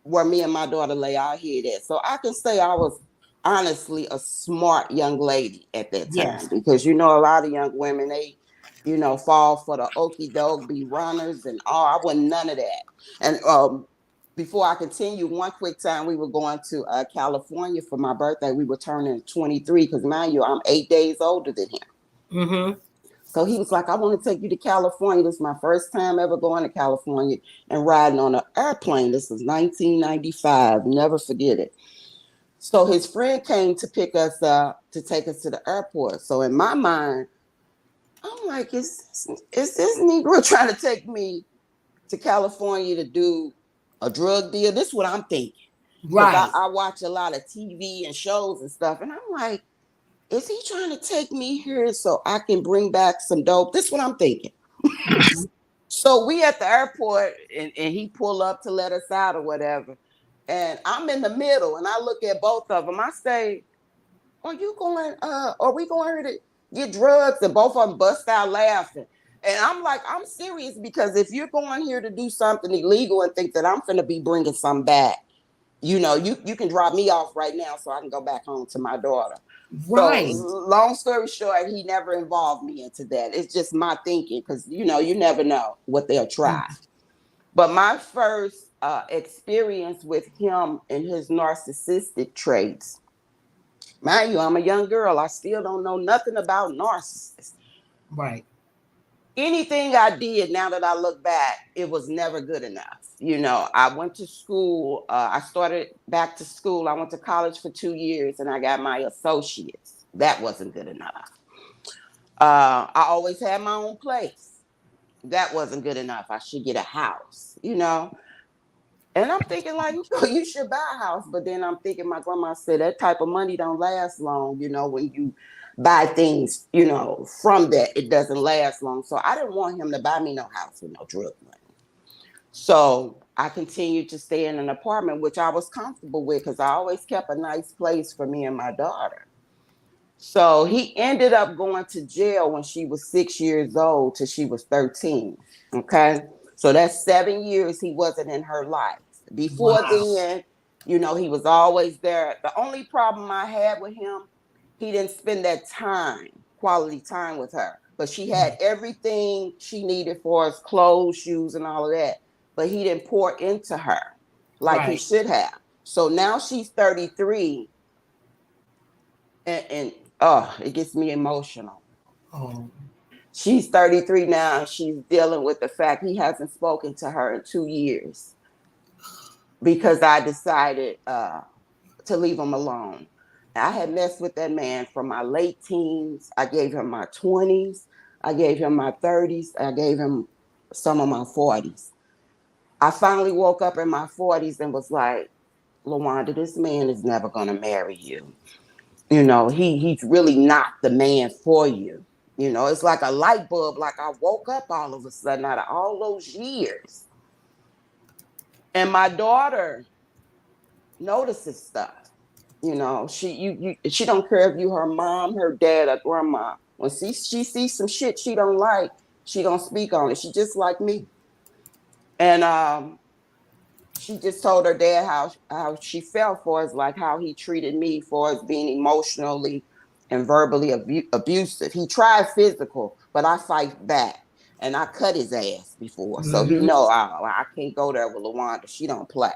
Speaker 3: where me and my daughter lay our head at. So I can say I was honestly a smart young lady at that time.
Speaker 1: Yes.
Speaker 3: Because, you know, a lot of young women, fall for the okie doke, be runners and all. I wasn't none of that. And before I continue, one quick time we were going to California for my birthday. We were turning 23 because, mind you, I'm 8 days older than him.
Speaker 1: Mm-hmm.
Speaker 3: So he was like, I want to take you to California. This is my first time ever going to California and riding on an airplane. This was 1995. Never forget it. So his friend came to pick us up to take us to the airport. So in my mind, I'm like, is this Negro trying to take me to California to do a drug deal? This is what I'm thinking. Because
Speaker 1: Right.
Speaker 3: I watch a lot of TV and shows and stuff. And I'm like, is he trying to take me here so I can bring back some dope? This is what I'm thinking. So we at the airport and he pull up to let us out or whatever. And I'm in the middle and I look at both of them. I say, are we going here to get drugs? And both of them bust out laughing. And I'm like, I'm serious, because if you're going here to do something illegal and think that I'm going to be bringing some back, you can drop me off right now so I can go back home to my daughter.
Speaker 1: Right.
Speaker 3: So long story short, he never involved me into that. It's just my thinking, because, you never know what they'll try. But my first experience with him and his narcissistic traits, mind you, I'm a young girl. I still don't know nothing about narcissists.
Speaker 1: Right.
Speaker 3: Anything I did, now that I look back, it was never good enough. I went to school. I started back to school. I went to college for 2 years and I got my associates. That wasn't good enough. I always had my own place. That wasn't good enough. I should get a house, And I'm thinking, like, you should buy a house. But then I'm thinking, my grandma said that type of money don't last long, when you buy things, from that, it doesn't last long. So I didn't want him to buy me no house with no drug money. So I continued to stay in an apartment, which I was comfortable with, because I always kept a nice place for me and my daughter. So he ended up going to jail when she was 6 years old till she was 13. Okay. So that's 7 years he wasn't in her life. Before then, he was always there. The only problem I had with him, he didn't spend that quality time with her. But she had everything she needed for us, clothes, shoes, and all of that. But he didn't pour into her like he should have. So now she's 33. And it gets me emotional.
Speaker 1: Oh.
Speaker 3: She's 33 now. She's dealing with the fact he hasn't spoken to her in 2 years because I decided to leave him alone. I had messed with that man from my late teens. I gave him my 20s. I gave him my 30s. I gave him some of my 40s. I finally woke up in my 40s and was like, LaWanda, this man is never going to marry you. He's really not the man for you. It's like a light bulb. Like I woke up all of a sudden out of all those years. And my daughter notices stuff. She don't care if you her mom, her dad, or grandma. When she sees some shit she don't like, she don't speak on it. She just like me. And she just told her dad how she felt for us, like how he treated me for us being emotionally and verbally abusive. He tried physical, but I fight back. And I cut his ass before. So he know I can't go there with LaWanda. She don't play.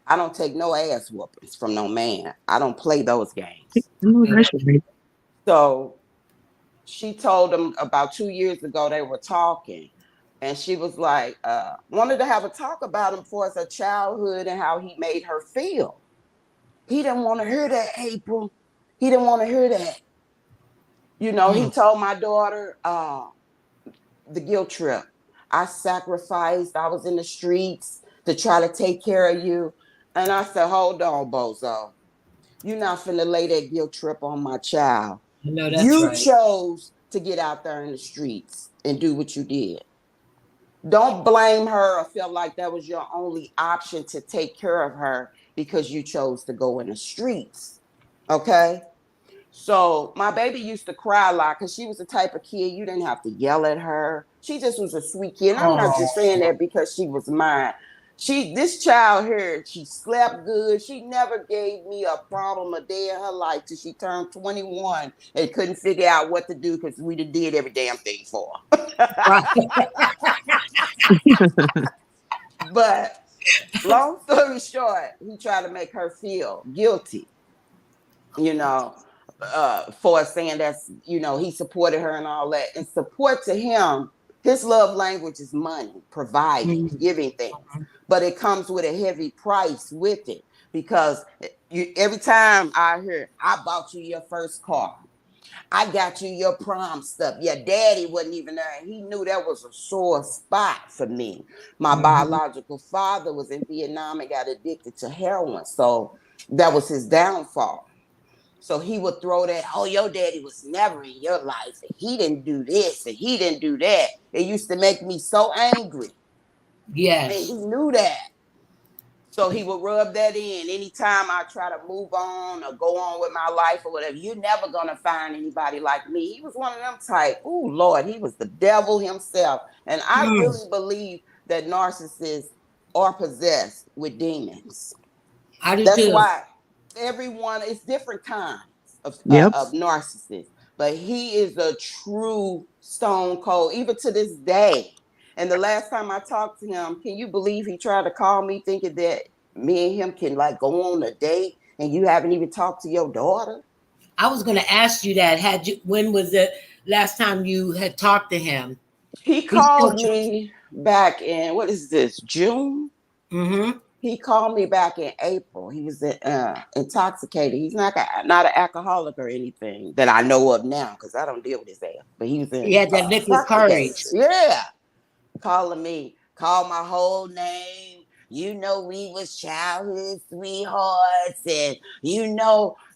Speaker 3: I don't take no ass whoopings from no man. I don't play those games. So she told him about 2 years ago they were talking. And she was like, wanted to have a talk about him for her childhood and how he made her feel. He didn't want to hear that, April. He didn't want to hear that. He told my daughter the guilt trip. I sacrificed. I was in the streets to try to take care of you. And I said, hold on, bozo. You're not finna lay that guilt trip on my child.
Speaker 1: No, that's
Speaker 3: you
Speaker 1: right.
Speaker 3: chose to get out there in the streets and do what you did. Don't blame her or feel like that was your only option to take care of her because you chose to go in the streets. Okay? So my baby used to cry a lot because she was the type of kid you didn't have to yell at her. She just was a sweet kid. And I'm not just saying that because she was mine. This child here, she slept good. She never gave me a problem a day in her life till she turned 21 and couldn't figure out what to do because we did every damn thing for her.
Speaker 1: Right.
Speaker 3: But long story short, he tried to make her feel guilty, for saying that's, he supported her and all that. And support to him, his love language is money, providing, giving things. But it comes with a heavy price with it, because every time I hear, I bought you your first car, I got you your prom stuff, your daddy wasn't even there. He knew that was a sore spot for me. My biological father was in Vietnam and got addicted to heroin. So that was his downfall. So he would throw that, oh, your daddy was never in your life, and he didn't do this, and he didn't do that. It used to make me so angry.
Speaker 1: Yes.
Speaker 3: And he knew that. So he would rub that in. Anytime I try to move on or go on with my life or whatever, you're never going to find anybody like me. He was one of them type. Oh, Lord, he was the devil himself. And I really believe that narcissists are possessed with demons.
Speaker 1: I do
Speaker 3: That's
Speaker 1: too.
Speaker 3: why everyone, it's different kinds of narcissists. But he is a true stone cold, even to this day. And the last time I talked to him, can you believe he tried to call me thinking that me and him can like go on a date and you haven't even talked to your daughter?
Speaker 1: I was going to ask you that. When was the last time you had talked to him?
Speaker 3: He called me back in, what is this, June?
Speaker 1: Mm-hmm.
Speaker 3: He called me back in April. He was intoxicated. He's not an alcoholic or anything that I know of now, because I don't deal with his ass. But he was
Speaker 1: He had that liquid courage.
Speaker 3: Yeah. Calling me, call my whole name. You know, we was childhood sweethearts, and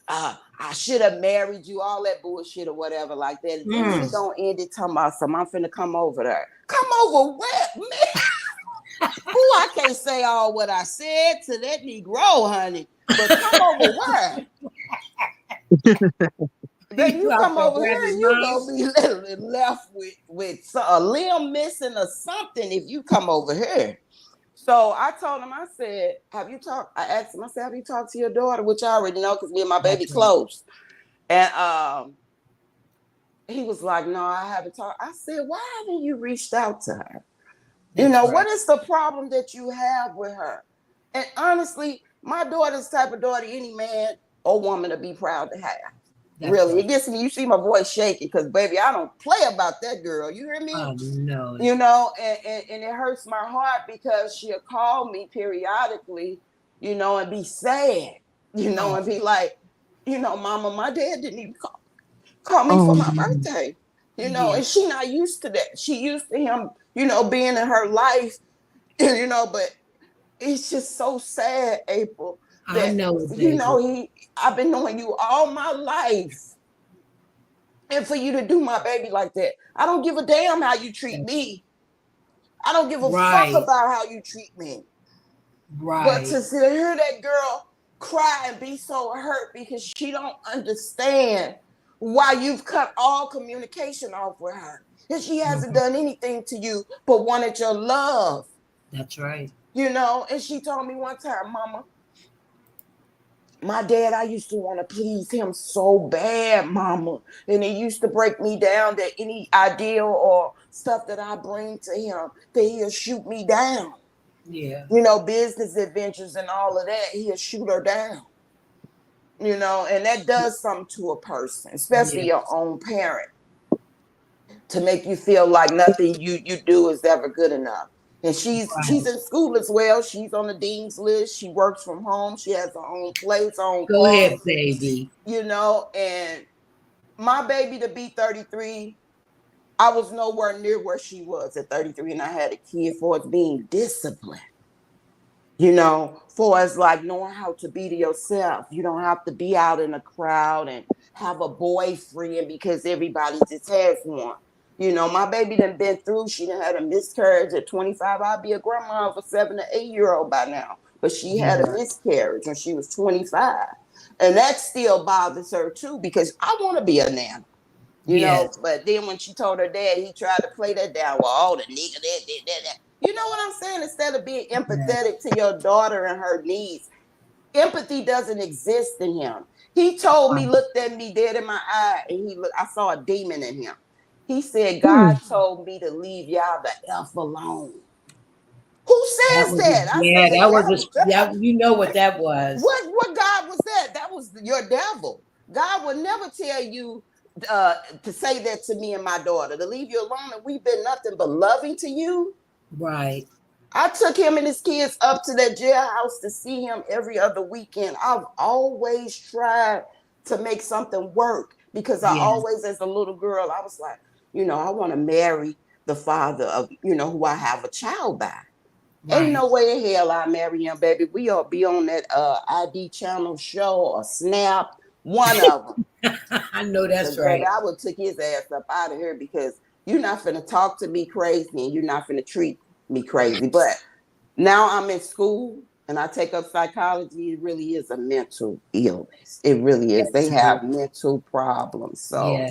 Speaker 3: I should have married you, all that bullshit or whatever like that. And then he gonna end it talking about I'm finna come over there. Come over where, man? Ooh, I can't say all what I said to that Negro, honey. But come over where? Then you come over here and you gonna be left with a limb missing or something if you come over here. So I told him, I said, have you talked? I asked him, I said, have you talked to your daughter? Which I already know because me and my baby close. And he was like, no, I haven't talked. I said, why haven't you reached out to her? What is the problem that you have with her? And honestly, my daughter's the type of daughter any man or woman to be proud to have. That's really, right. It gets me. You see my voice shaking because, baby, I don't play about that girl. You hear me?
Speaker 1: Oh, no.
Speaker 3: And it hurts my heart because she'll call me periodically, and be sad, and be like, Mama, my dad didn't even call me for my birthday, and she not used to that. She used to him, being in her life, but it's just so sad, April. That,
Speaker 1: I know.
Speaker 3: I've been knowing you all my life. And for you to do my baby like that, I don't give a damn how you treat me. I don't give a fuck about how you treat me.
Speaker 1: Right.
Speaker 3: But to hear that girl cry and be so hurt because she don't understand why you've cut all communication off with her. And she hasn't done anything to you but wanted your love.
Speaker 1: That's right.
Speaker 3: And she told me one time, Mama, my dad, I used to want to please him so bad, Mama. And it used to break me down that any idea or stuff that I bring to him, that he'll shoot me down.
Speaker 1: Yeah.
Speaker 3: Business adventures and all of that, he'll shoot her down. And that does something to a person, especially your own parent, to make you feel like nothing you do is ever good enough. And she's in school as well. She's on the dean's list. She works from home. She has her own place, own
Speaker 1: Go ahead, baby.
Speaker 3: And my baby to be 33, I was nowhere near where she was at 33, and I had a kid for it being disciplined. For us like knowing how to be to yourself. You don't have to be out in a crowd and have a boyfriend because everybody just has one. My baby done been through, she done had a miscarriage at 25. I'd be a grandma of a 7 to 8 year old by now. But she had a miscarriage when she was 25. And that still bothers her too, because I want to be a nana. You know, but then when she told her dad, he tried to play that down. Well, all the nigga, that. You know what I'm saying? Instead of being empathetic to your daughter and her needs, empathy doesn't exist in him. He told me, looked at me dead in my eye, and I saw a demon in him. He said, God told me to leave y'all the F alone. Who says that? I said, the
Speaker 1: that was
Speaker 3: devil.
Speaker 1: you know what that was.
Speaker 3: What God was that? That was your devil. God would never tell you to say that to me and my daughter, to leave you alone, and we've been nothing but loving to you.
Speaker 1: Right.
Speaker 3: I took him and his kids up to that jailhouse to see him every other weekend. I've always tried to make something work because I always, as a little girl, I was like, I want to marry the father of, who I have a child by. Right. Ain't no way in hell I marry him, baby. We all be on that ID channel show or Snap, one of them.
Speaker 1: I know that's right.
Speaker 3: Baby, I would take his ass up out of here because you're not finna talk to me crazy and you're not finna treat me crazy. But now I'm in school and I take up psychology. It really is a mental illness. It really is. They have mental problems. So,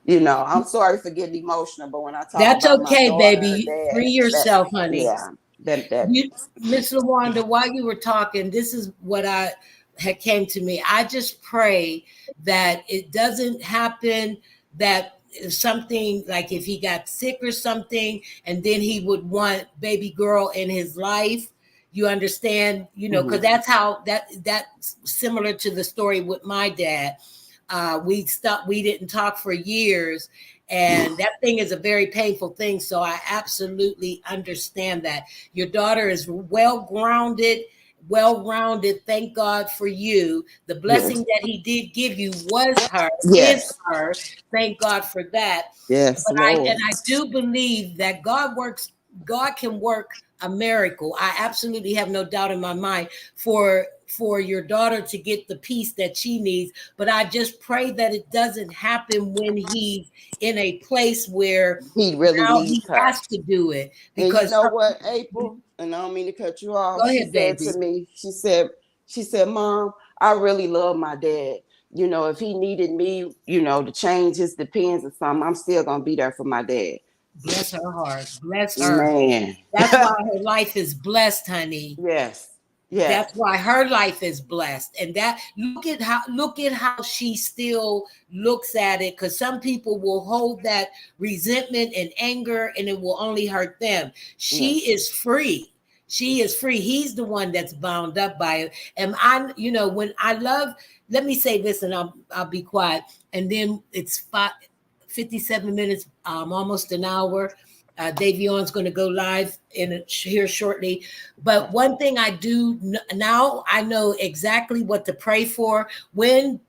Speaker 3: I'm sorry for getting emotional, but when I talk about
Speaker 1: okay,
Speaker 3: my daughter,
Speaker 1: baby.
Speaker 3: dad,
Speaker 1: Free yourself, honey.
Speaker 3: Yeah.
Speaker 1: Miss LaWanda, while you were talking, this is what had came to me. I just pray that it doesn't happen, that something like if he got sick or something, and then he would want baby girl in his life. You understand, because that's how that's similar to the story with my dad. We didn't talk for years. And that thing is a very painful thing. So I absolutely understand that. Your daughter is well-rounded. Thank God for you. The blessing that he did give you was her, is her. Thank God for that.
Speaker 3: Yes,
Speaker 1: but I do believe that God can work a miracle. I absolutely have no doubt in my mind for your daughter to get the peace that she needs. But I just pray that it doesn't happen when he's in a place where
Speaker 3: he really needs her.
Speaker 1: Has to do it.
Speaker 3: Because and what, April, and I don't mean to cut you off.
Speaker 1: Go ahead,
Speaker 3: said to me, she said, Mom, I really love my dad. If he needed me, to change his depends or something, I'm still gonna be there for my dad.
Speaker 1: Bless her heart. Bless her.
Speaker 3: Man.
Speaker 1: That's why her life is blessed, honey.
Speaker 3: Yes.
Speaker 1: That's why her life is blessed. And that look at how she still looks at it, because some people will hold that resentment and anger and it will only hurt them. She is free. She is free. He's the one that's bound up by it. And let me say this and I'll be quiet. And then it's 57 minutes, almost an hour. Davion's going to go live here shortly. But one thing I do now, I know exactly what to pray for. When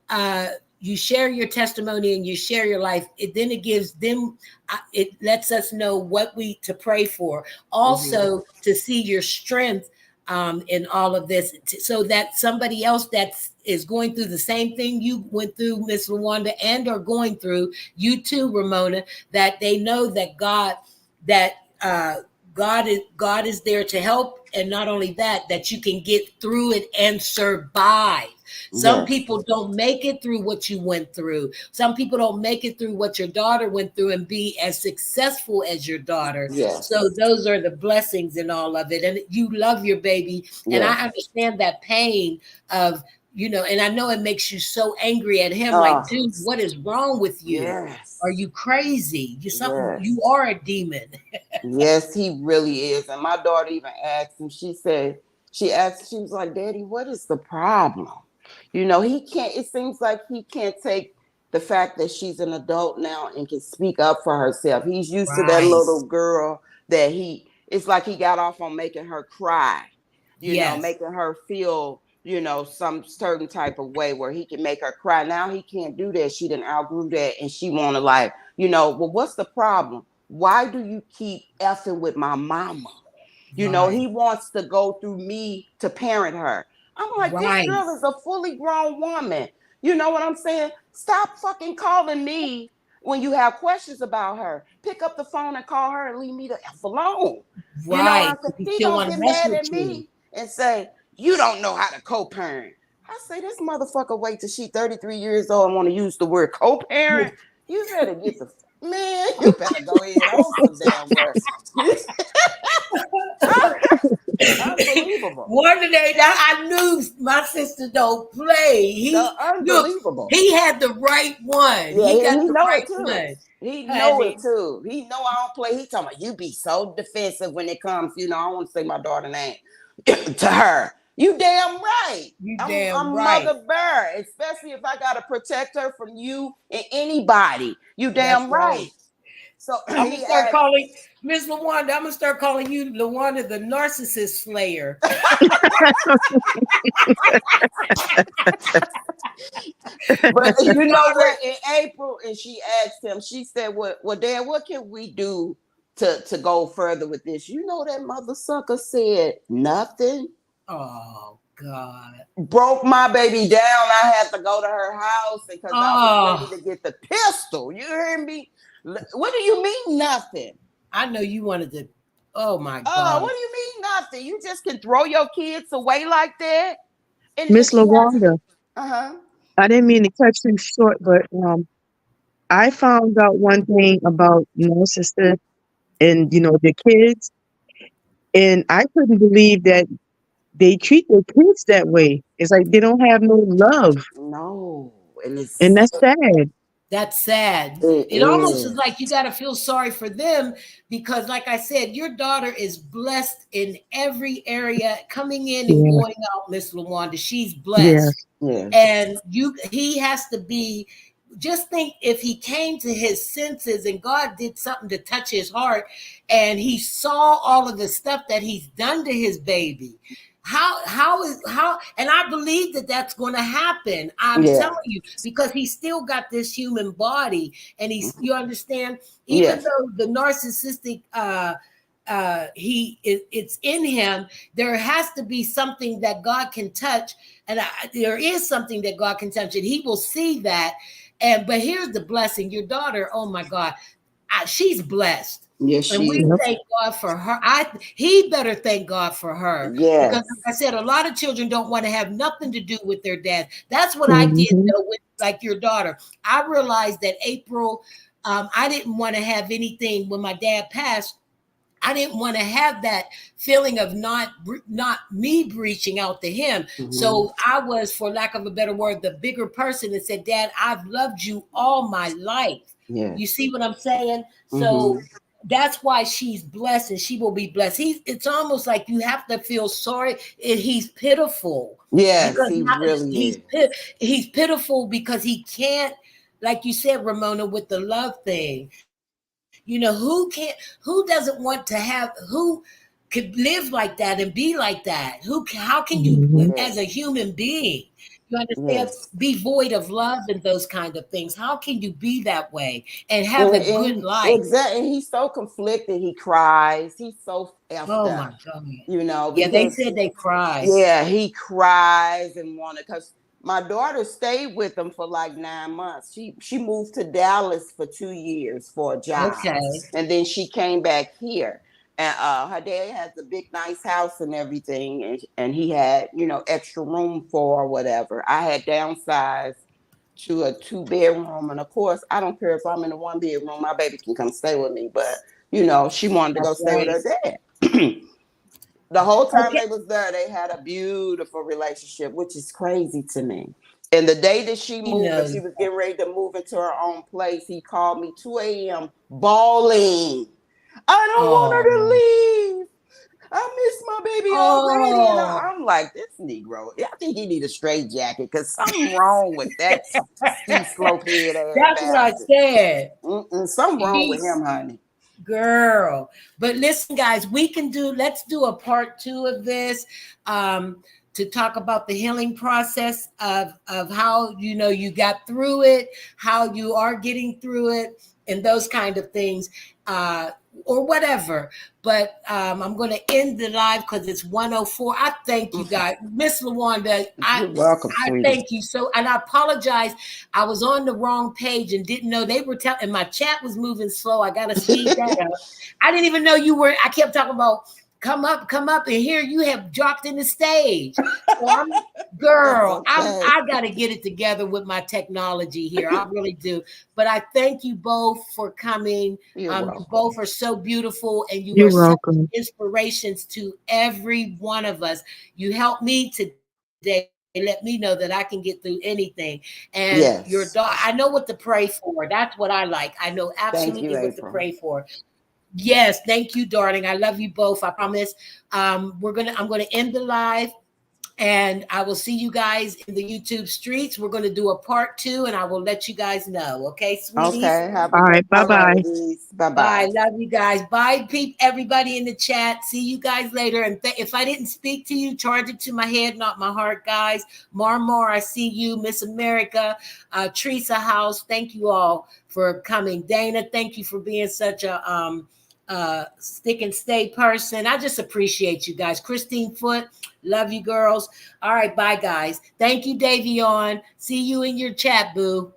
Speaker 1: you share your testimony and you share your life, it gives them, it lets us know what to pray for. Also to see your strength in all of this, so that somebody else that is going through the same thing you went through, Miss LaWanda, and are going through, you too, Ramona, that they know that God is there to help, and not only that you can get through it and survive. Some people don't make it through what you went through. Some people don't make it through what your daughter went through and be as successful as your daughter. So those are the blessings in all of it. And you love your baby. And I understand that pain of, and I know it makes you so angry at him. Like, dude, what is wrong with you? Are you crazy? You are a demon.
Speaker 3: Yes, he really is. And my daughter even asked him, she was like, Daddy, what is the problem? He can't, it seems like he can't take the fact that she's an adult now and can speak up for herself. He's used to that little girl that it's like he got off on making her cry, making her feel, some certain type of way where he can make her cry. Now he can't do that. She done outgrew that and she want to well, what's the problem? Why do you keep effing with my mama? He wants to go through me to parent her. I'm like, this girl is a fully grown woman. You know what I'm saying? Stop fucking calling me when you have questions about her. Pick up the phone and call her and leave me the F alone. He gonna get mad at me and say, you don't know how to co-parent. I say, this motherfucker wait till she 33 years old and want to use the word co-parent. You better get you better go ahead on some damn work. Unbelievable.
Speaker 1: One day I knew my sister don't play. Look,
Speaker 3: Unbelievable.
Speaker 1: he had the right one.
Speaker 3: Yeah,
Speaker 1: He got
Speaker 3: he
Speaker 1: the
Speaker 3: know
Speaker 1: right
Speaker 3: it too.
Speaker 1: one.
Speaker 3: He know
Speaker 1: Honey.
Speaker 3: it too. He know I don't play. He talking about you be so defensive when it comes. I don't want to say my daughter's name to her. You damn right.
Speaker 1: You damn
Speaker 3: I'm
Speaker 1: right.
Speaker 3: Mother Bear, especially if I gotta protect her from you and anybody. You
Speaker 1: That's
Speaker 3: damn
Speaker 1: right.
Speaker 3: right. So
Speaker 1: I'm
Speaker 3: he
Speaker 1: gonna start
Speaker 3: asked,
Speaker 1: calling Miss LaWanda. I'm gonna start calling you LaWanda, the narcissist slayer.
Speaker 3: but
Speaker 1: But your
Speaker 3: you know
Speaker 1: daughter,
Speaker 3: what? In April, and she asked him, she said, well, Dad, what can we do to go further with this? You know that mother sucker said nothing.
Speaker 1: oh God.
Speaker 3: Broke my baby down. I had to go to her house because I was ready
Speaker 1: Oh,
Speaker 3: to get the pistol. You hear me? What do you mean nothing?
Speaker 1: I know you wanted to. Oh my
Speaker 3: Oh,
Speaker 1: God.
Speaker 3: what do you mean nothing? You just can throw your kids away like that? And
Speaker 2: Miss
Speaker 3: she has,
Speaker 2: LaWanda,
Speaker 3: uh-huh.
Speaker 2: I didn't mean to cut you short, but I found out one thing about narcissists and the kids, and I couldn't believe that they treat their kids that way. It's like they don't have no love,
Speaker 3: No. And
Speaker 2: and that's sad.
Speaker 1: That's sad.
Speaker 3: it
Speaker 1: It almost is
Speaker 3: is.
Speaker 1: like you got to feel sorry for them because, like I said, your daughter is blessed in every area, coming in and
Speaker 2: Yeah,
Speaker 1: going out, Miss LaWanda. She's
Speaker 2: yeah,
Speaker 1: blessed.
Speaker 3: Yes.
Speaker 1: And he has to be, just think if he came to his senses and God did something to touch his heart and he saw all of the stuff that he's done to his baby. How and I believe that that's going to happen. I'm
Speaker 3: Yeah.
Speaker 1: telling you because he's still got this human body and you understand, even
Speaker 3: Yes.
Speaker 1: though the narcissistic it's in him, there has to be something that God can touch, and there is something that God can touch, and he will see that. But here's the blessing: your daughter, oh my God, she's blessed.
Speaker 3: Yes,
Speaker 1: And
Speaker 3: she
Speaker 1: we
Speaker 2: yep.
Speaker 3: is.
Speaker 1: thank God for her. He better thank God for her because,
Speaker 3: Yes.
Speaker 1: like I said, a lot of children don't want to have nothing to do with their dad. That's what I did,
Speaker 2: Hmm.
Speaker 1: though, with like your daughter. I realized that April, I didn't want to have anything when my dad passed. I didn't want to have that feeling of not me reaching out to him.
Speaker 3: Mm-hmm.
Speaker 1: So I was, for lack of a better word, the bigger person and said, Dad, I've loved you all my life.
Speaker 3: Yes.
Speaker 1: You see what I'm saying?
Speaker 3: Mm-hmm.
Speaker 1: So that's why she's blessed and she will be blessed. It's almost like you have to feel sorry. He's pitiful
Speaker 3: Yes,
Speaker 1: because
Speaker 3: he really is.
Speaker 1: he's pitiful because he can't, like you said, Ramona, with the love thing. Who doesn't want to have, who could live like that and be like that? How can you,
Speaker 2: Hmm.
Speaker 1: as a
Speaker 3: Yes.
Speaker 1: human being, you understand,
Speaker 3: Yes.
Speaker 1: be void of love and those kind of things? How can you be that way and have a good
Speaker 3: And
Speaker 1: life?
Speaker 3: exactly, he's so conflicted. He cries. He's so effed
Speaker 1: Oh
Speaker 3: up,
Speaker 1: my God. Yeah, they
Speaker 3: because
Speaker 1: said they cry.
Speaker 3: yeah, he cries and wanted because my daughter stayed with him for like 9 months. She moved to Dallas for 2 years for a job,
Speaker 1: Okay.
Speaker 3: and then she came back here. And her dad has a big, nice house and everything, and he had extra room for whatever. I had downsized to a 2 bedroom, and of course, I don't care if I'm in a 1 bedroom. My baby can come stay with me, but she wanted to go
Speaker 1: That's
Speaker 3: stay with
Speaker 1: right.
Speaker 3: her dad. The whole time
Speaker 1: Okay.
Speaker 3: they was there, they had a beautiful relationship, which is crazy to me. And the day that she
Speaker 1: You
Speaker 3: moved, and
Speaker 1: know,
Speaker 3: she was getting ready to move into her own place, he called me 2 a.m. bawling. I don't want her to
Speaker 1: oh,
Speaker 3: leave. I miss my baby already. And
Speaker 1: oh,
Speaker 3: I'm like, this Negro, I think he need a straight jacket because something wrong with that ski slope head ass
Speaker 1: that's what I
Speaker 3: bastard.
Speaker 1: said.
Speaker 3: Something wrong with
Speaker 1: He
Speaker 3: him, honey.
Speaker 1: Girl. But listen, guys, let's do a part 2 of this, to talk about the healing process of how, you got through it, how you are getting through it, and those kind of things, or whatever. But I'm going to end the live because it's 104. I thank you, guys. Miss LaWanda,
Speaker 3: You're welcome,
Speaker 1: I
Speaker 3: sweetie.
Speaker 1: thank you so, and I apologize. I was on the wrong page and didn't know they were telling, and my chat was moving slow. I got to speed that up. I didn't even know you were. I kept talking about come up, and here you have dropped in the stage. So girl,
Speaker 3: That's okay.
Speaker 1: I got to get it together with my technology here. I really do. But I thank you both for coming. You both are so beautiful, and
Speaker 2: You're
Speaker 1: are
Speaker 2: welcome.
Speaker 1: such inspirations to every one of us. You helped me today. Let me know that I can get through anything. And your daughter, I know what to pray for. That's what I like. I know absolutely what to pray for. Yes, thank you, darling. I love you both. I promise. I'm gonna end the live, and I will see you guys in the YouTube streets. We're gonna do a part 2, and I will let you guys know. Okay, sweeties.
Speaker 3: Okay.
Speaker 2: All right. Bye-bye.
Speaker 3: Bye-bye.
Speaker 1: Bye. Love you guys. Bye, everybody in the chat. See you guys later. And if I didn't speak to you, charge it to my head, not my heart, guys. Marmar, I see you. Miss America, Teresa House. Thank you all for coming. Dana, thank you for being such a stick and stay person. I just appreciate you guys. Christine Foote, love you girls. All right, bye guys. Thank you, Davion. See you in your chat, boo.